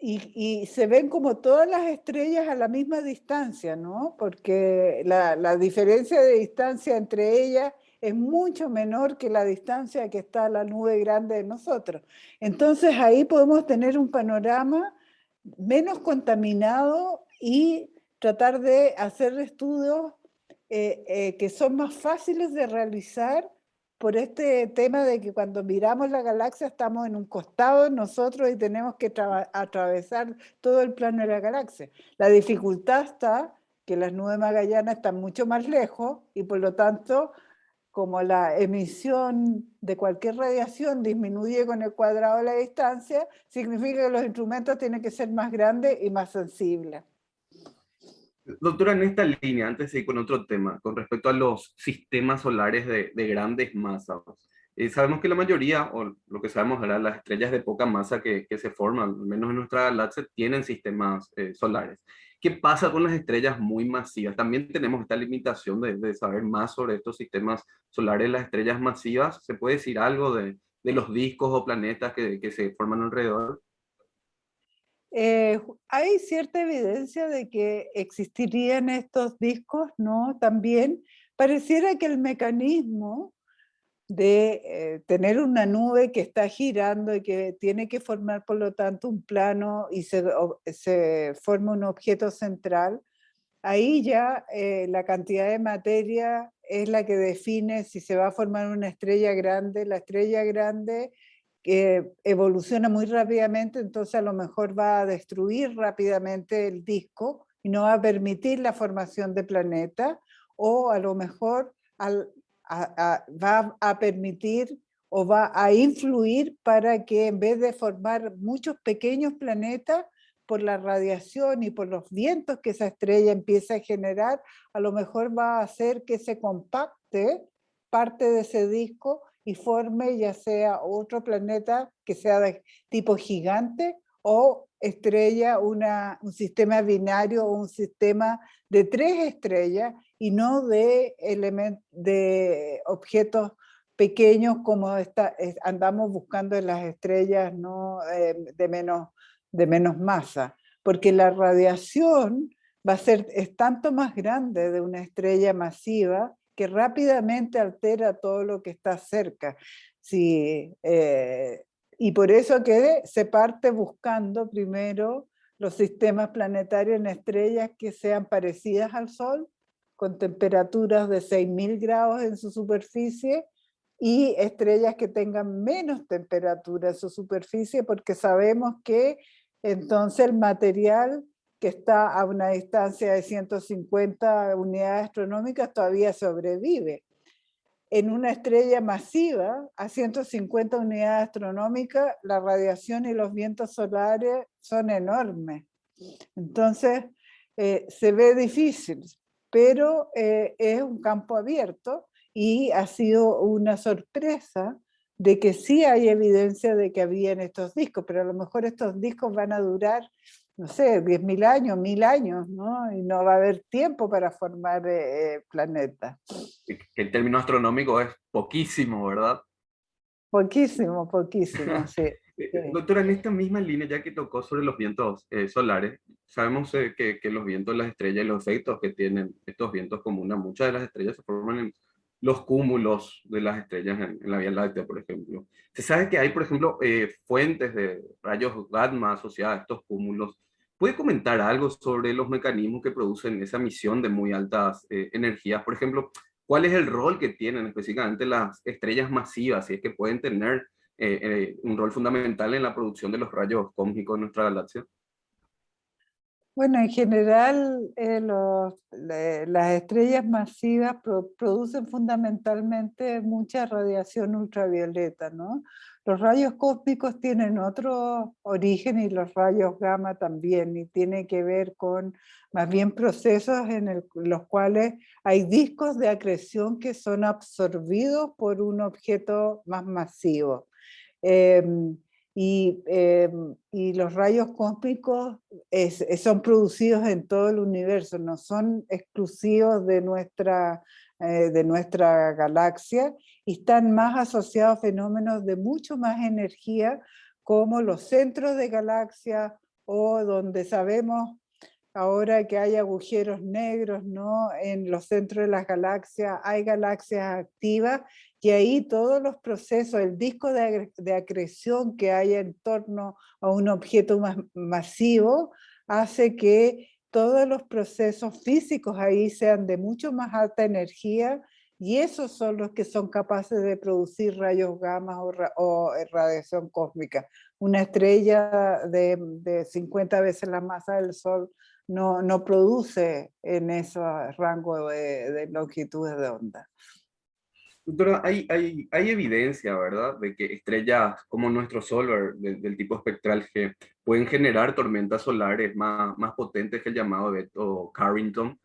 y se ven como todas las estrellas a la misma distancia, ¿no? Porque la diferencia de distancia entre ellas es mucho menor que la distancia que está la nube grande de nosotros. Entonces ahí podemos tener un panorama menos contaminado y tratar de hacer estudios que son más fáciles de realizar por este tema de que cuando miramos la galaxia estamos en un costado de nosotros y tenemos que atravesar todo el plano de la galaxia. La dificultad está que las nubes Magallanes están mucho más lejos y por lo tanto, como la emisión de cualquier radiación disminuye con el cuadrado de la distancia, significa que los instrumentos tienen que ser más grandes y más sensibles. Doctora, en esta línea, antes de ir con otro tema, con respecto a los sistemas solares de grandes masas, sabemos que la mayoría, o lo que sabemos ahora, las estrellas de poca masa que se forman, al menos en nuestra galaxia, tienen sistemas solares. ¿Qué pasa con las estrellas muy masivas? También tenemos esta limitación de saber más sobre estos sistemas solares, las estrellas masivas. ¿Se puede decir algo de los discos o planetas que se forman alrededor? Hay cierta evidencia de que existirían estos discos, ¿no? También pareciera que el mecanismo de tener una nube que está girando y que tiene que formar, por lo tanto, un plano y se forma un objeto central, ahí ya la cantidad de materia es la que define si se va a formar una estrella grande. La estrella grande que evoluciona muy rápidamente, entonces a lo mejor va a destruir rápidamente el disco y no va a permitir la formación de planetas, o a lo mejor va a permitir o va a influir para que en vez de formar muchos pequeños planetas, por la radiación y por los vientos que esa estrella empieza a generar, a lo mejor va a hacer que se compacte parte de ese disco y forme ya sea otro planeta que sea de tipo gigante o estrella, un sistema binario o un sistema de 3 estrellas y no de objetos pequeños como andamos buscando en las estrellas, ¿no? de menos masa, porque la radiación es tanto más grande de una estrella masiva que rápidamente altera todo lo que está cerca. Sí, y por eso que se parte buscando primero los sistemas planetarios en estrellas que sean parecidas al Sol, con temperaturas de 6.000 grados en su superficie, y estrellas que tengan menos temperatura en su superficie, porque sabemos que entonces el material que está a una distancia de 150 unidades astronómicas todavía sobrevive. En una estrella masiva, a 150 unidades astronómicas, la radiación y los vientos solares son enormes. Entonces, se ve difícil, pero es un campo abierto y ha sido una sorpresa de que sí hay evidencia de que había en estos discos, pero a lo mejor estos discos van a durar, no sé, 10.000 años, 1.000 años, ¿no? Y no va a haber tiempo para formar planetas. Que en términos astronómicos es poquísimo, ¿verdad? Poquísimo, poquísimo, sí. Sí. Doctora, en esta misma línea, ya que tocó sobre los vientos solares, sabemos que los vientos, las estrellas y los efectos que tienen estos vientos comunes, muchas de las estrellas se forman en los cúmulos de las estrellas en la Vía Láctea, por ejemplo. Se sabe que hay, por ejemplo, fuentes de rayos gamma asociadas a estos cúmulos. ¿Puede comentar algo sobre los mecanismos que producen esa emisión de muy altas energías? Por ejemplo, ¿cuál es el rol que tienen específicamente las estrellas masivas, si es que pueden tener un rol fundamental en la producción de los rayos cósmicos de nuestra galaxia? Bueno, en general las estrellas masivas producen fundamentalmente mucha radiación ultravioleta, ¿no? Los rayos cósmicos tienen otro origen y los rayos gamma también, y tiene que ver con más bien procesos en los cuales hay discos de acreción que son absorbidos por un objeto más masivo. Y los rayos cósmicos son producidos en todo el universo, no son exclusivos de nuestra galaxia, y están más asociados a fenómenos de mucho más energía, como los centros de galaxia o donde sabemos ahora que hay agujeros negros, ¿no? En los centros de las galaxias hay galaxias activas y ahí todos los procesos, el disco de acreción que hay en torno a un objeto masivo hace que todos los procesos físicos ahí sean de mucho más alta energía y esos son los que son capaces de producir rayos gamma o radiación cósmica. Una estrella de 50 veces la masa del Sol no produce en ese rango de longitudes de onda. Doctora, hay evidencia, ¿verdad?, de que estrellas como nuestro Sol, del tipo espectral G, pueden generar tormentas solares más potentes que el llamado evento Carrington.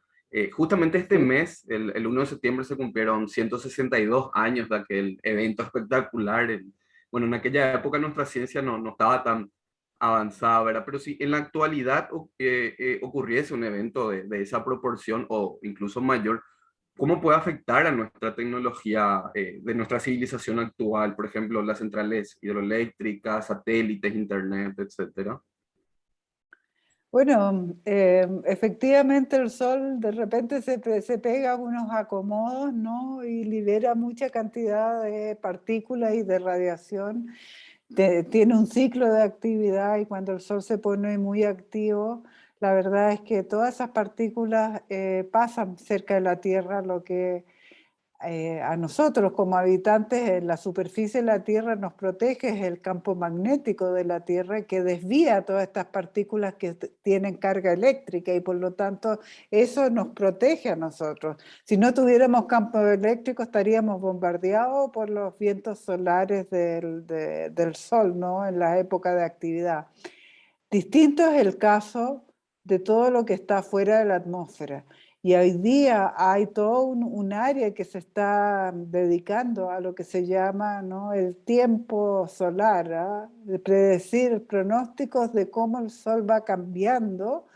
Justamente este mes, el 1 de septiembre, se cumplieron 162 años de aquel evento espectacular. Bueno, en aquella época nuestra ciencia no estaba tan avanzada, ¿verdad? Pero si en la actualidad ocurriese un evento de esa proporción o incluso mayor, ¿cómo puede afectar a nuestra tecnología de nuestra civilización actual? Por ejemplo, las centrales hidroeléctricas, satélites, internet, etcétera. Bueno, efectivamente el Sol de repente se pega a unos acomodos, ¿no? Y libera mucha cantidad de partículas y de radiación. Tiene un ciclo de actividad y cuando el Sol se pone muy activo, la verdad es que todas esas partículas pasan cerca de la Tierra, lo que a nosotros como habitantes en la superficie de la Tierra nos protege es el campo magnético de la Tierra que desvía todas estas partículas que tienen carga eléctrica y por lo tanto eso nos protege a nosotros. Si no tuviéramos campo eléctrico estaríamos bombardeados por los vientos solares del Sol, ¿no? En la época de actividad. Distinto es el caso de todo lo que está fuera de la atmósfera. Y hoy día hay todo un área que se está dedicando a lo que se llama, ¿no?, el tiempo solar, ¿ah? De predecir pronósticos de cómo el Sol va cambiando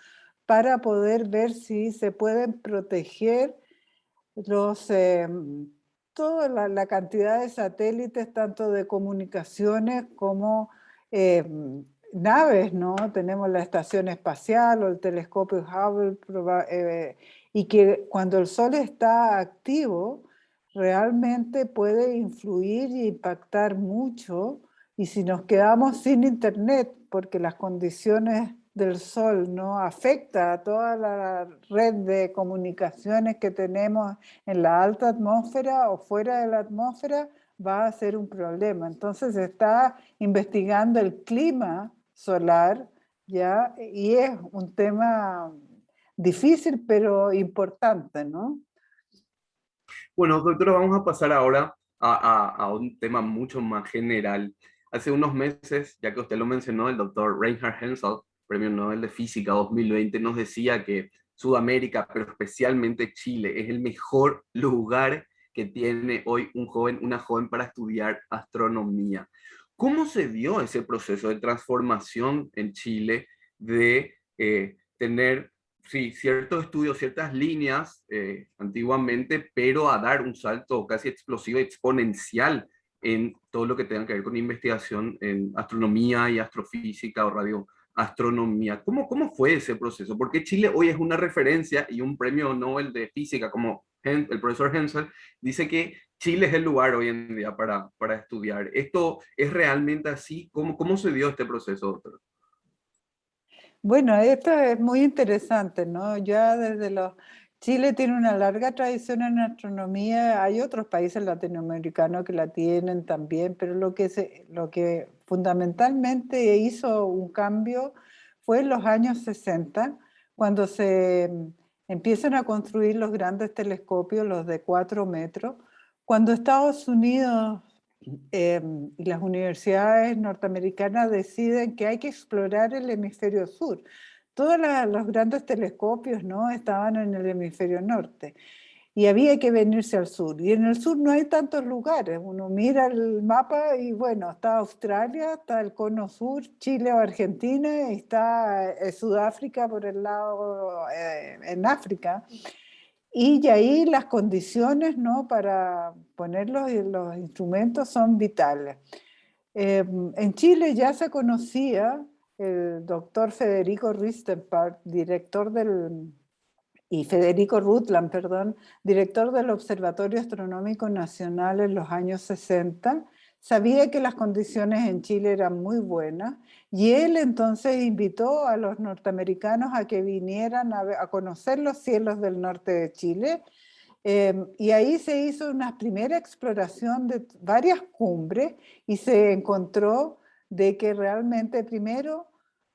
para poder ver si se pueden proteger los, toda la cantidad de satélites, tanto de comunicaciones como naves, ¿no? Tenemos la estación espacial o el telescopio Hubble, y que cuando el Sol está activo, realmente puede influir e impactar mucho. Y si nos quedamos sin internet, porque las condiciones del Sol no afecta a toda la red de comunicaciones que tenemos en la alta atmósfera o fuera de la atmósfera, va a ser un problema. Entonces se está investigando el clima solar, ¿ya? Y es un tema difícil pero importante, ¿no? Bueno, doctora, vamos a pasar ahora a un tema mucho más general. Hace unos meses, ya que usted lo mencionó, el doctor Reinhard Hensel, Premio Nobel de Física 2020, nos decía que Sudamérica, pero especialmente Chile, es el mejor lugar que tiene hoy una joven para estudiar astronomía. ¿Cómo se dio ese proceso de transformación en Chile de tener, sí, ciertos estudios, ciertas líneas antiguamente, pero a dar un salto casi explosivo, exponencial en todo lo que tenga que ver con investigación en astronomía y astrofísica o radioastronomía? ¿Cómo fue ese proceso? Porque Chile hoy es una referencia y un premio Nobel de física como el profesor Hensel dice que Chile es el lugar hoy en día para estudiar. ¿Esto es realmente así? ¿Cómo se dio este proceso, doctor? Bueno, esto es muy interesante, ¿no? Ya desde los... Chile tiene una larga tradición en astronomía, hay otros países latinoamericanos que la tienen también, pero lo que fundamentalmente hizo un cambio fue en los años 60, cuando se empiezan a construir los grandes telescopios, los de 4 metros, cuando Estados Unidos y las universidades norteamericanas deciden que hay que explorar el hemisferio sur. Todos los grandes telescopios, ¿no?, estaban en el hemisferio norte y había que venirse al sur. Y en el sur no hay tantos lugares. Uno mira el mapa y bueno, está Australia, está el cono sur, Chile o Argentina, y está Sudáfrica por el lado en África. Y ahí las condiciones, ¿no?, para poner los instrumentos son vitales. En Chile ya se conocía el doctor Federico Ristenpark, y Federico Rutland, perdón, director del Observatorio Astronómico Nacional en los años 60, sabía que las condiciones en Chile eran muy buenas y él entonces invitó a los norteamericanos a que vinieran a conocer los cielos del norte de Chile. Y ahí se hizo una primera exploración de varias cumbres y se encontró de que realmente primero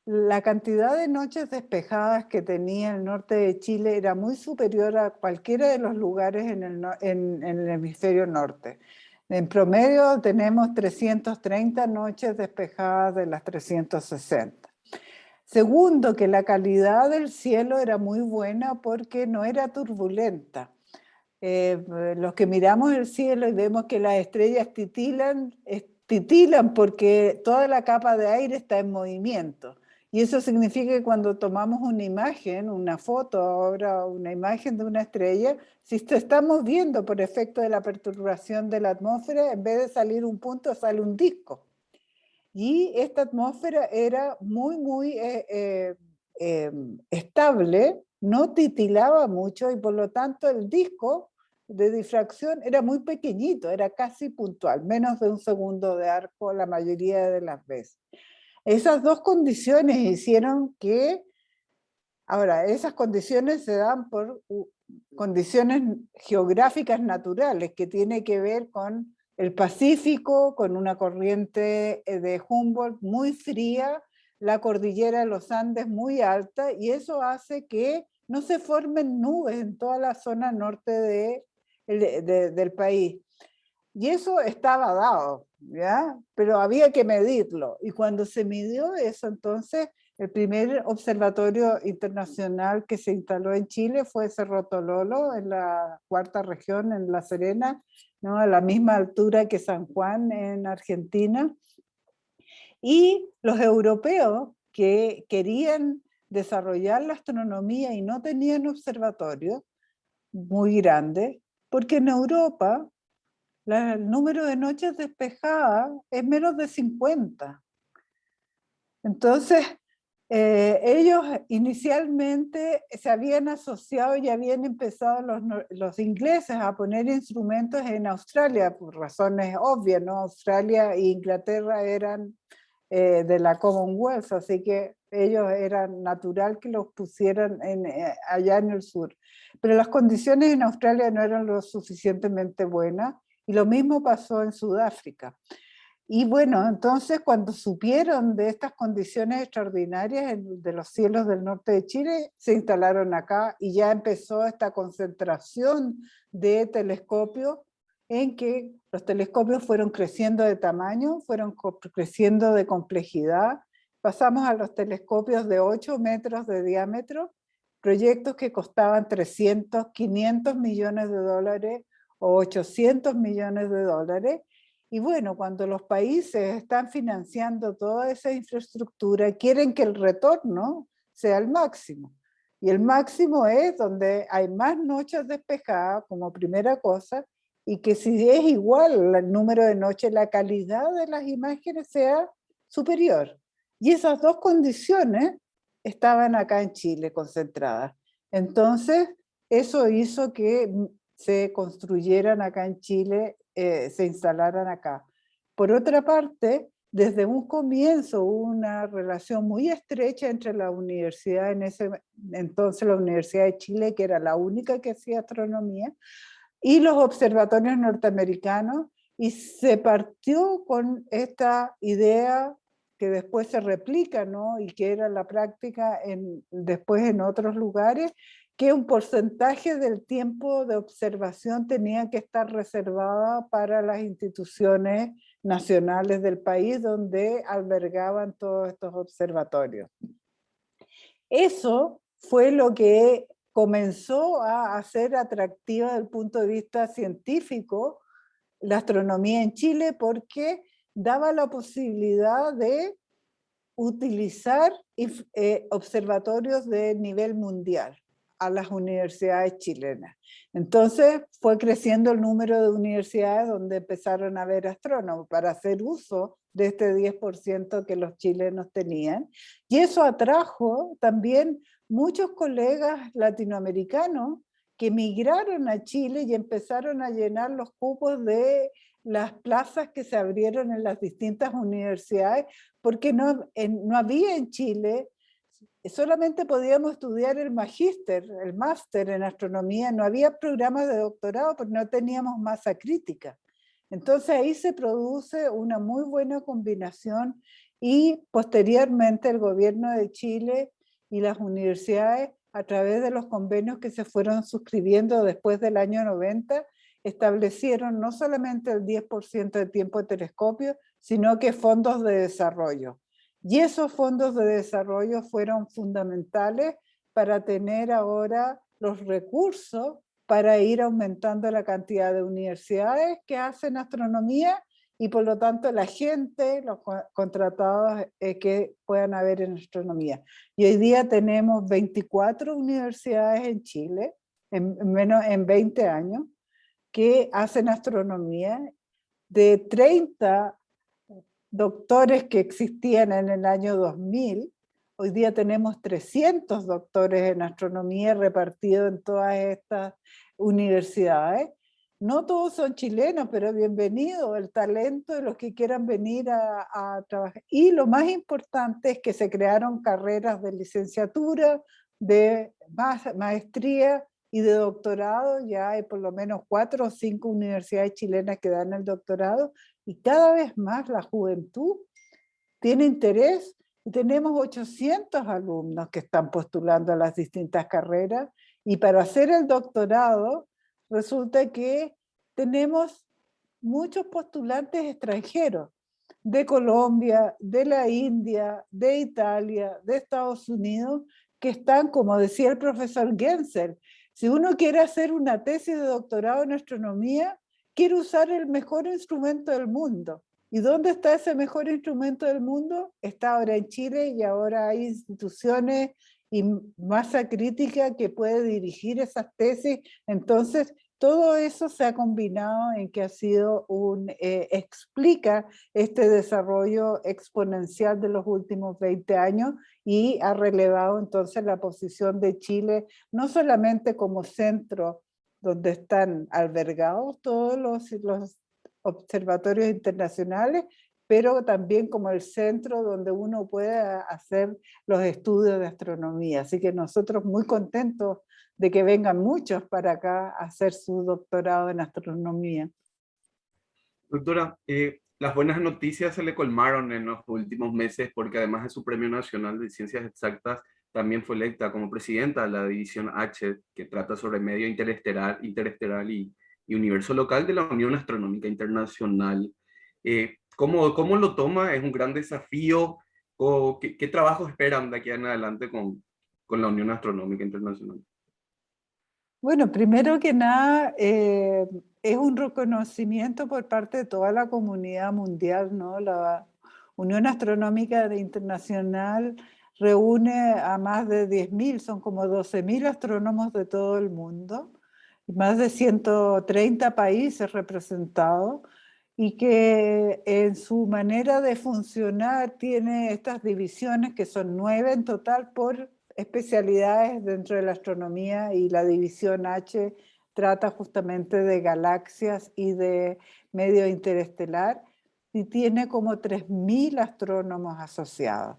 la cantidad de noches despejadas que tenía el norte de Chile era muy superior a cualquiera de los lugares en el hemisferio norte. En promedio tenemos 330 noches despejadas de las 360. Segundo, que la calidad del cielo era muy buena porque no era turbulenta. Los que miramos el cielo y vemos que las estrellas titilan porque toda la capa de aire está en movimiento. Y eso significa que cuando tomamos una imagen, una foto, ahora una imagen de una estrella, si se está moviendo por efecto de la perturbación de la atmósfera, en vez de salir un punto, sale un disco. Y esta atmósfera era muy estable, no titilaba mucho y por lo tanto el disco de difracción era muy pequeñito, era casi puntual, menos de un segundo de arco la mayoría de las veces. Esas dos condiciones hicieron que, ahora, esas condiciones se dan por condiciones geográficas naturales que tiene que ver con el Pacífico, con una corriente de Humboldt muy fría, la cordillera de los Andes muy alta, y eso hace que no se formen nubes en toda la zona norte del país. Y eso estaba dado, ¿ya? Pero había que medirlo. Y cuando se midió eso, entonces, el primer observatorio internacional que se instaló en Chile fue Cerro Tololo, en la cuarta región, en La Serena, ¿no? A la misma altura que San Juan, en Argentina. Y los europeos que querían desarrollar la astronomía y no tenían observatorios muy grandes, porque en Europa el número de noches despejadas es menos de 50. Entonces, ellos inicialmente se habían asociado y habían empezado los ingleses a poner instrumentos en Australia, por razones obvias, ¿no? Australia e Inglaterra eran de la Commonwealth, así que ellos eran natural que los pusieran allá en el sur. Pero las condiciones en Australia no eran lo suficientemente buenas, y lo mismo pasó en Sudáfrica. Y bueno, entonces cuando supieron de estas condiciones extraordinarias de los cielos del norte de Chile, se instalaron acá y ya empezó esta concentración de telescopios en que los telescopios fueron creciendo de tamaño, fueron creciendo de complejidad. Pasamos a los telescopios de 8 metros de diámetro, proyectos que costaban 300, 500 millones de dólares o 800 millones de dólares. Y bueno, cuando los países están financiando toda esa infraestructura, quieren que el retorno sea el máximo. Y el máximo es donde hay más noches despejadas como primera cosa, y que si es igual el número de noches, la calidad de las imágenes sea superior. Y esas dos condiciones estaban acá en Chile concentradas. Entonces, eso hizo que se construyeran acá en Chile, se instalaran acá. Por otra parte, desde un comienzo hubo una relación muy estrecha entre la universidad, en ese entonces la Universidad de Chile, que era la única que hacía astronomía, y los observatorios norteamericanos, y se partió con esta idea que después se replica, ¿no? Y que era la práctica después en otros lugares, que un porcentaje del tiempo de observación tenía que estar reservada para las instituciones nacionales del país donde albergaban todos estos observatorios. Eso fue lo que comenzó a hacer atractiva desde el punto de vista científico la astronomía en Chile, porque daba la posibilidad de utilizar observatorios de nivel mundial a las universidades chilenas. Entonces fue creciendo el número de universidades donde empezaron a haber astrónomos para hacer uso de este 10% que los chilenos tenían. Y eso atrajo también muchos colegas latinoamericanos que migraron a Chile y empezaron a llenar los cupos de las plazas que se abrieron en las distintas universidades, porque no había en Chile, solamente podíamos estudiar el máster en astronomía, no había programas de doctorado porque no teníamos masa crítica. Entonces ahí se produce una muy buena combinación y posteriormente el gobierno de Chile y las universidades, a través de los convenios que se fueron suscribiendo después del año 90, establecieron no solamente el 10% de tiempo de telescopio, sino que fondos de desarrollo. Y esos fondos de desarrollo fueron fundamentales para tener ahora los recursos para ir aumentando la cantidad de universidades que hacen astronomía y por lo tanto la gente, los contratados que puedan haber en astronomía. Y hoy día tenemos 24 universidades en Chile, en 20 años, que hacen astronomía, de 30 doctores que existían en el año 2000, hoy día tenemos 300 doctores en astronomía repartidos en todas estas universidades. No todos son chilenos, pero bienvenido el talento de los que quieran venir a trabajar. Y lo más importante es que se crearon carreras de licenciatura, de maestría y de doctorado. Ya hay por lo menos 4 o 5 universidades chilenas que dan el doctorado, y cada vez más la juventud tiene interés. Y tenemos 800 alumnos que están postulando a las distintas carreras, y para hacer el doctorado resulta que tenemos muchos postulantes extranjeros, de Colombia, de la India, de Italia, de Estados Unidos, que están, como decía el profesor Gensel, si uno quiere hacer una tesis de doctorado en astronomía, quiere usar el mejor instrumento del mundo. ¿Y dónde está ese mejor instrumento del mundo? Está ahora en Chile, y ahora hay instituciones y masa crítica que puede dirigir esas tesis. Entonces, todo eso se ha combinado en que ha sido explica este desarrollo exponencial de los últimos 20 años, y ha relevado entonces la posición de Chile, no solamente como centro donde están albergados todos los observatorios internacionales, pero también como el centro donde uno puede hacer los estudios de astronomía. Así que nosotros muy contentos de que vengan muchos para acá a hacer su doctorado en astronomía. Doctora, las buenas noticias se le colmaron en los últimos meses porque además de su Premio Nacional de Ciencias Exactas, también fue electa como presidenta de la División H, que trata sobre medio interestelar y universo local de la Unión Astronómica Internacional. ¿Cómo lo toma? ¿Es un gran desafío? ¿O qué trabajos esperan de aquí en adelante con la Unión Astronómica Internacional? Bueno, primero que nada, es un reconocimiento por parte de toda la comunidad mundial, ¿no? La Unión Astronómica Internacional reúne a más de 10.000, son como 12.000 astrónomos de todo el mundo, más de 130 países representados, y que en su manera de funcionar tiene estas divisiones, que son 9 en total por especialidades dentro de la astronomía, y la división H trata justamente de galaxias y de medio interestelar, y tiene como 3.000 astrónomos asociados.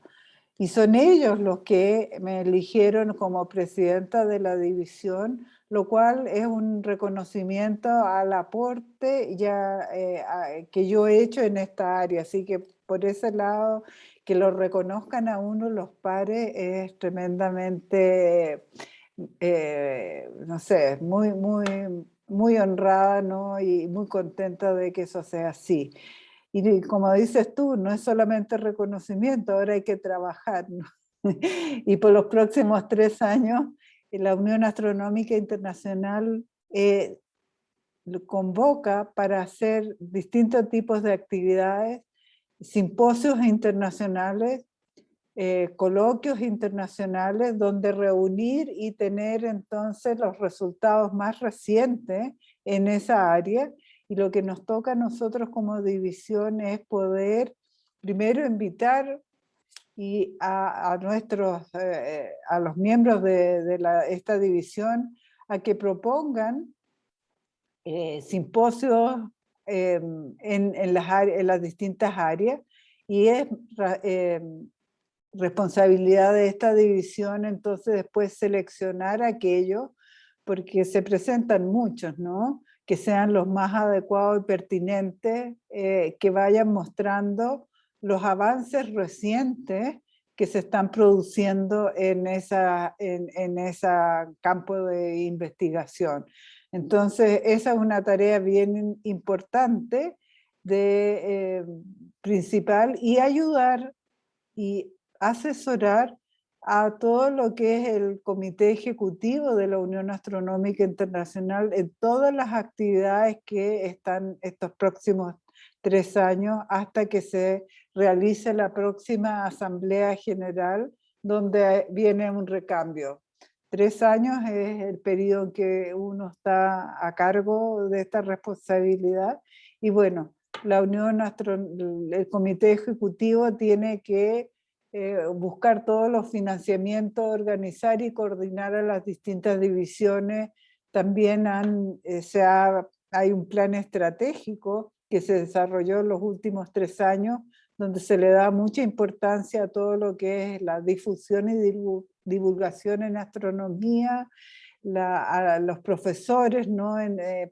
Y son ellos los que me eligieron como presidenta de la división, lo cual es un reconocimiento al aporte que yo he hecho en esta área. Así que por ese lado, que lo reconozcan a uno los pares es tremendamente, no sé, muy honrada, ¿no? Y muy contenta de que eso sea así. Y como dices tú, no es solamente reconocimiento, ahora hay que trabajar, ¿no? Y por los próximos 3 años, la Unión Astronómica Internacional convoca para hacer distintos tipos de actividades, simposios internacionales, coloquios internacionales, donde reunir y tener entonces los resultados más recientes en esa área. Y lo que nos toca a nosotros como división es poder primero invitar a los miembros de esta división a que propongan simposios en las distintas áreas, y es responsabilidad de esta división entonces después seleccionar aquellos, porque se presentan muchos, ¿no? Que sean los más adecuados y pertinentes, que vayan mostrando los avances recientes que se están produciendo en ese campo de investigación. Entonces, esa es una tarea bien importante, principal, y ayudar y asesorar a todo lo que es el Comité Ejecutivo de la Unión Astronómica Internacional en todas las actividades que están estos próximos 3 años hasta que se realice la próxima Asamblea General, donde viene un recambio. 3 años es el periodo en que uno está a cargo de esta responsabilidad, y bueno, el Comité Ejecutivo tiene que buscar todos los financiamientos, organizar y coordinar a las distintas divisiones. También hay un plan estratégico que se desarrolló en los últimos 3 años, donde se le da mucha importancia a todo lo que es la difusión y divulgación en astronomía, a los profesores, ¿no?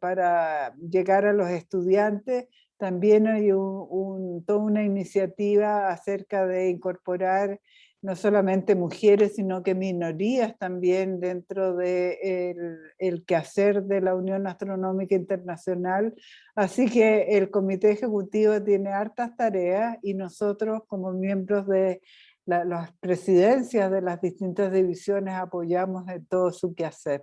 Para llegar a los estudiantes. También hay toda una iniciativa acerca de incorporar no solamente mujeres, sino que minorías también dentro del quehacer de la Unión Astronómica Internacional. Así que el Comité Ejecutivo tiene hartas tareas, y nosotros como miembros de las presidencias de las distintas divisiones apoyamos en todo su quehacer.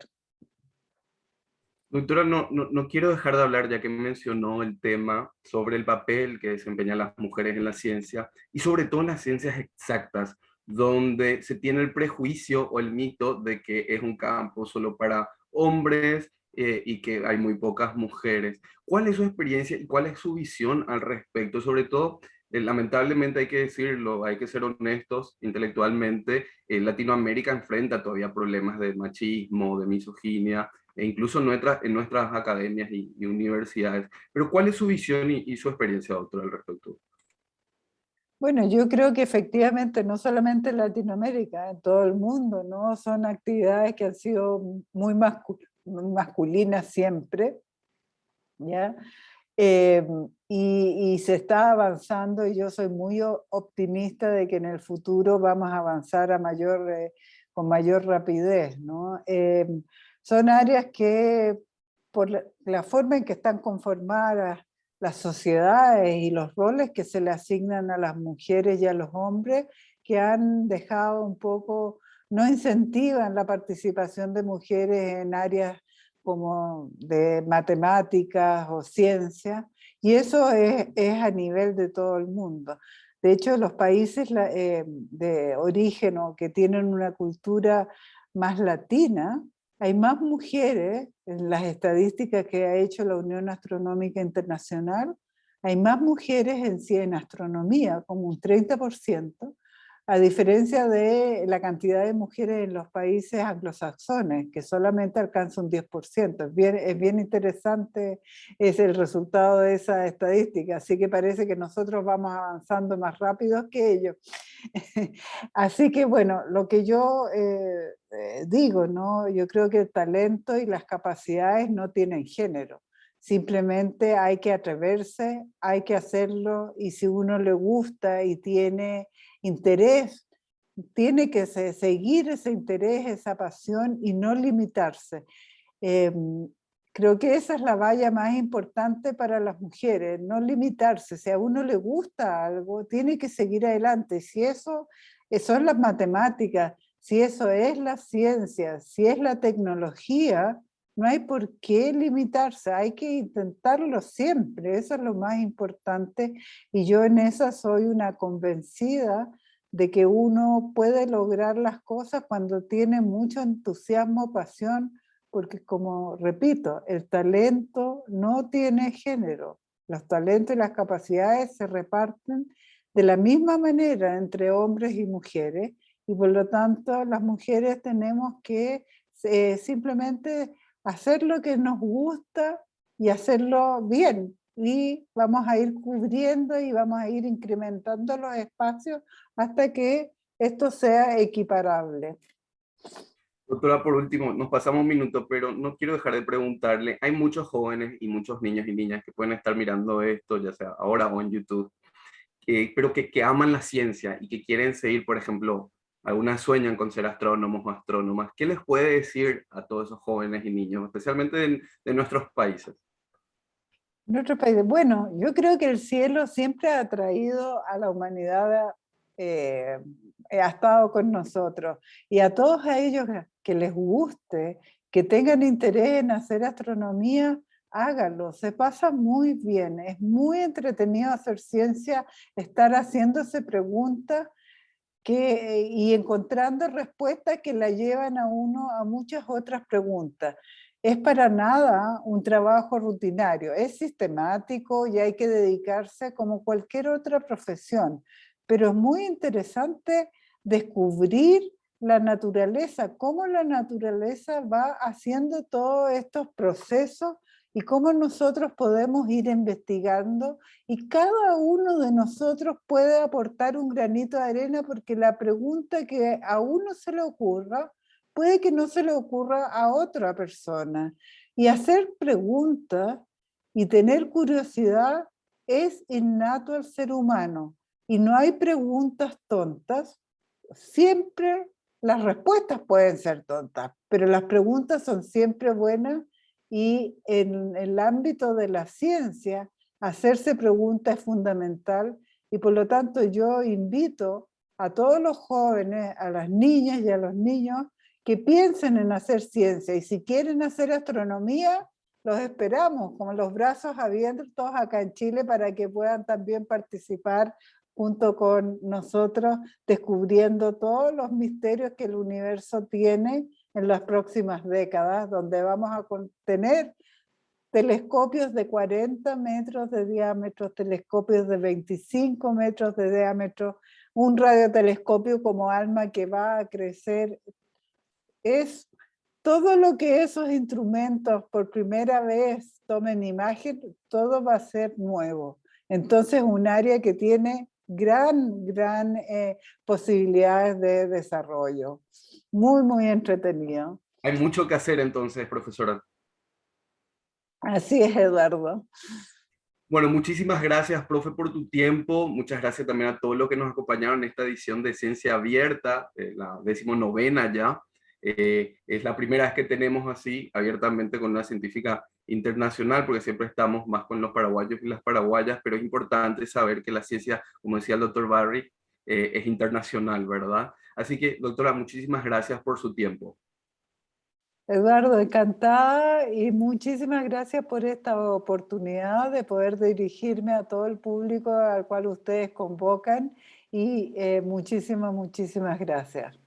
Doctora, no quiero dejar de hablar, ya que mencionó el tema sobre el papel que desempeñan las mujeres en la ciencia, y sobre todo en las ciencias exactas, donde se tiene el prejuicio o el mito de que es un campo solo para hombres, y que hay muy pocas mujeres. ¿Cuál es su experiencia y cuál es su visión al respecto? Sobre todo, lamentablemente hay que decirlo, hay que ser honestos intelectualmente, Latinoamérica enfrenta todavía problemas de machismo, de misoginia, e incluso en nuestras academias y universidades. Pero ¿cuál es su visión y su experiencia, doctora, al respecto? Bueno, yo creo que efectivamente no solamente en Latinoamérica, en todo el mundo, ¿no? Son actividades que han sido muy masculinas siempre, ¿ya? Eh, y se está avanzando, y yo soy muy optimista de que en el futuro vamos a avanzar con mayor rapidez, ¿no? Son áreas que, por la forma en que están conformadas las sociedades y los roles que se le asignan a las mujeres y a los hombres, que han dejado un poco, no incentivan la participación de mujeres en áreas como de matemáticas o ciencia, y eso es a nivel de todo el mundo. De hecho, los países de origen o que tienen una cultura más latina, hay más mujeres en las estadísticas que ha hecho la Unión Astronómica Internacional, hay más mujeres en astronomía, como un 30%, a diferencia de la cantidad de mujeres en los países anglosajones, que solamente alcanza un 10%. Es bien interesante, es el resultado de esa estadística, así que parece que nosotros vamos avanzando más rápido que ellos. Así que bueno, lo que yo digo, ¿no? Yo creo que el talento y las capacidades no tienen género. Simplemente hay que atreverse, hay que hacerlo, y si uno le gusta y tiene interés, tiene que seguir ese interés, esa pasión, y no limitarse. Creo que esa es la valla más importante para las mujeres, no limitarse. Si a uno le gusta algo, tiene que seguir adelante. Si eso son las matemáticas, si eso es la ciencia, si es la tecnología, no hay por qué limitarse, hay que intentarlo siempre, eso es lo más importante, y yo en esa soy una convencida de que uno puede lograr las cosas cuando tiene mucho entusiasmo, pasión, porque como repito, el talento no tiene género, los talentos y las capacidades se reparten de la misma manera entre hombres y mujeres, y por lo tanto las mujeres tenemos que simplemente hacer lo que nos gusta y hacerlo bien. Y vamos a ir cubriendo y vamos a ir incrementando los espacios hasta que esto sea equiparable. Doctora, por último, nos pasamos un minuto, pero no quiero dejar de preguntarle, hay muchos jóvenes y muchos niños y niñas que pueden estar mirando esto, ya sea ahora o en YouTube, pero que aman la ciencia y que quieren seguir, por ejemplo, algunas sueñan con ser astrónomos o astrónomas. ¿Qué les puede decir a todos esos jóvenes y niños, especialmente de nuestros países? En otros países, bueno, yo creo que el cielo siempre ha atraído a la humanidad, ha estado con nosotros. Y a todos a ellos que les guste, que tengan interés en hacer astronomía, háganlo, se pasa muy bien, es muy entretenido hacer ciencia, estar haciéndose preguntas y encontrando respuestas que la llevan a uno a muchas otras preguntas. Es para nada un trabajo rutinario, es sistemático y hay que dedicarse como cualquier otra profesión, pero es muy interesante descubrir la naturaleza, cómo la naturaleza va haciendo todos estos procesos y cómo nosotros podemos ir investigando, y cada uno de nosotros puede aportar un granito de arena, porque la pregunta que a uno se le ocurra puede que no se le ocurra a otra persona. Y hacer preguntas y tener curiosidad es innato al ser humano. Y no hay preguntas tontas. Siempre las respuestas pueden ser tontas, pero las preguntas son siempre buenas, y en el ámbito de la ciencia, hacerse preguntas es fundamental, y por lo tanto yo invito a todos los jóvenes, a las niñas y a los niños, que piensen en hacer ciencia, y si quieren hacer astronomía, los esperamos con los brazos abiertos acá en Chile para que puedan también participar junto con nosotros, descubriendo todos los misterios que el universo tiene en las próximas décadas, donde vamos a tener telescopios de 40 metros de diámetro, telescopios de 25 metros de diámetro, un radiotelescopio como ALMA que va a crecer. Es todo lo que esos instrumentos por primera vez tomen imagen, todo va a ser nuevo. Entonces, un área que tiene gran posibilidades de desarrollo. Muy, muy entretenido. Hay mucho que hacer entonces, profesora. Así es, Eduardo. Bueno, muchísimas gracias, profe, por tu tiempo. Muchas gracias también a todos los que nos acompañaron en esta edición de Ciencia Abierta, la 19ª ya. Es la primera vez que tenemos así, abiertamente, con una científica internacional, porque siempre estamos más con los paraguayos y las paraguayas, pero es importante saber que la ciencia, como decía el doctor Barry, es internacional, ¿verdad? Así que, doctora, muchísimas gracias por su tiempo. Eduardo, encantada, y muchísimas gracias por esta oportunidad de poder dirigirme a todo el público al cual ustedes convocan, y muchísimas gracias.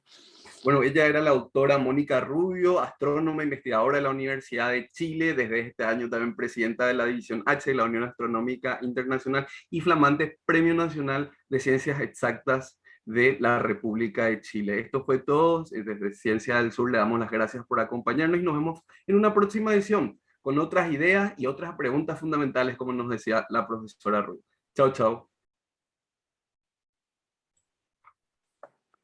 Bueno, ella era la doctora Mónica Rubio, astrónoma, investigadora de la Universidad de Chile, desde este año también presidenta de la División H de la Unión Astronómica Internacional y flamante Premio Nacional de Ciencias Exactas de la República de Chile. Esto fue todo. Desde Ciencia del Sur le damos las gracias por acompañarnos y nos vemos en una próxima edición con otras ideas y otras preguntas fundamentales, como nos decía la profesora Rubio. Chao, chao.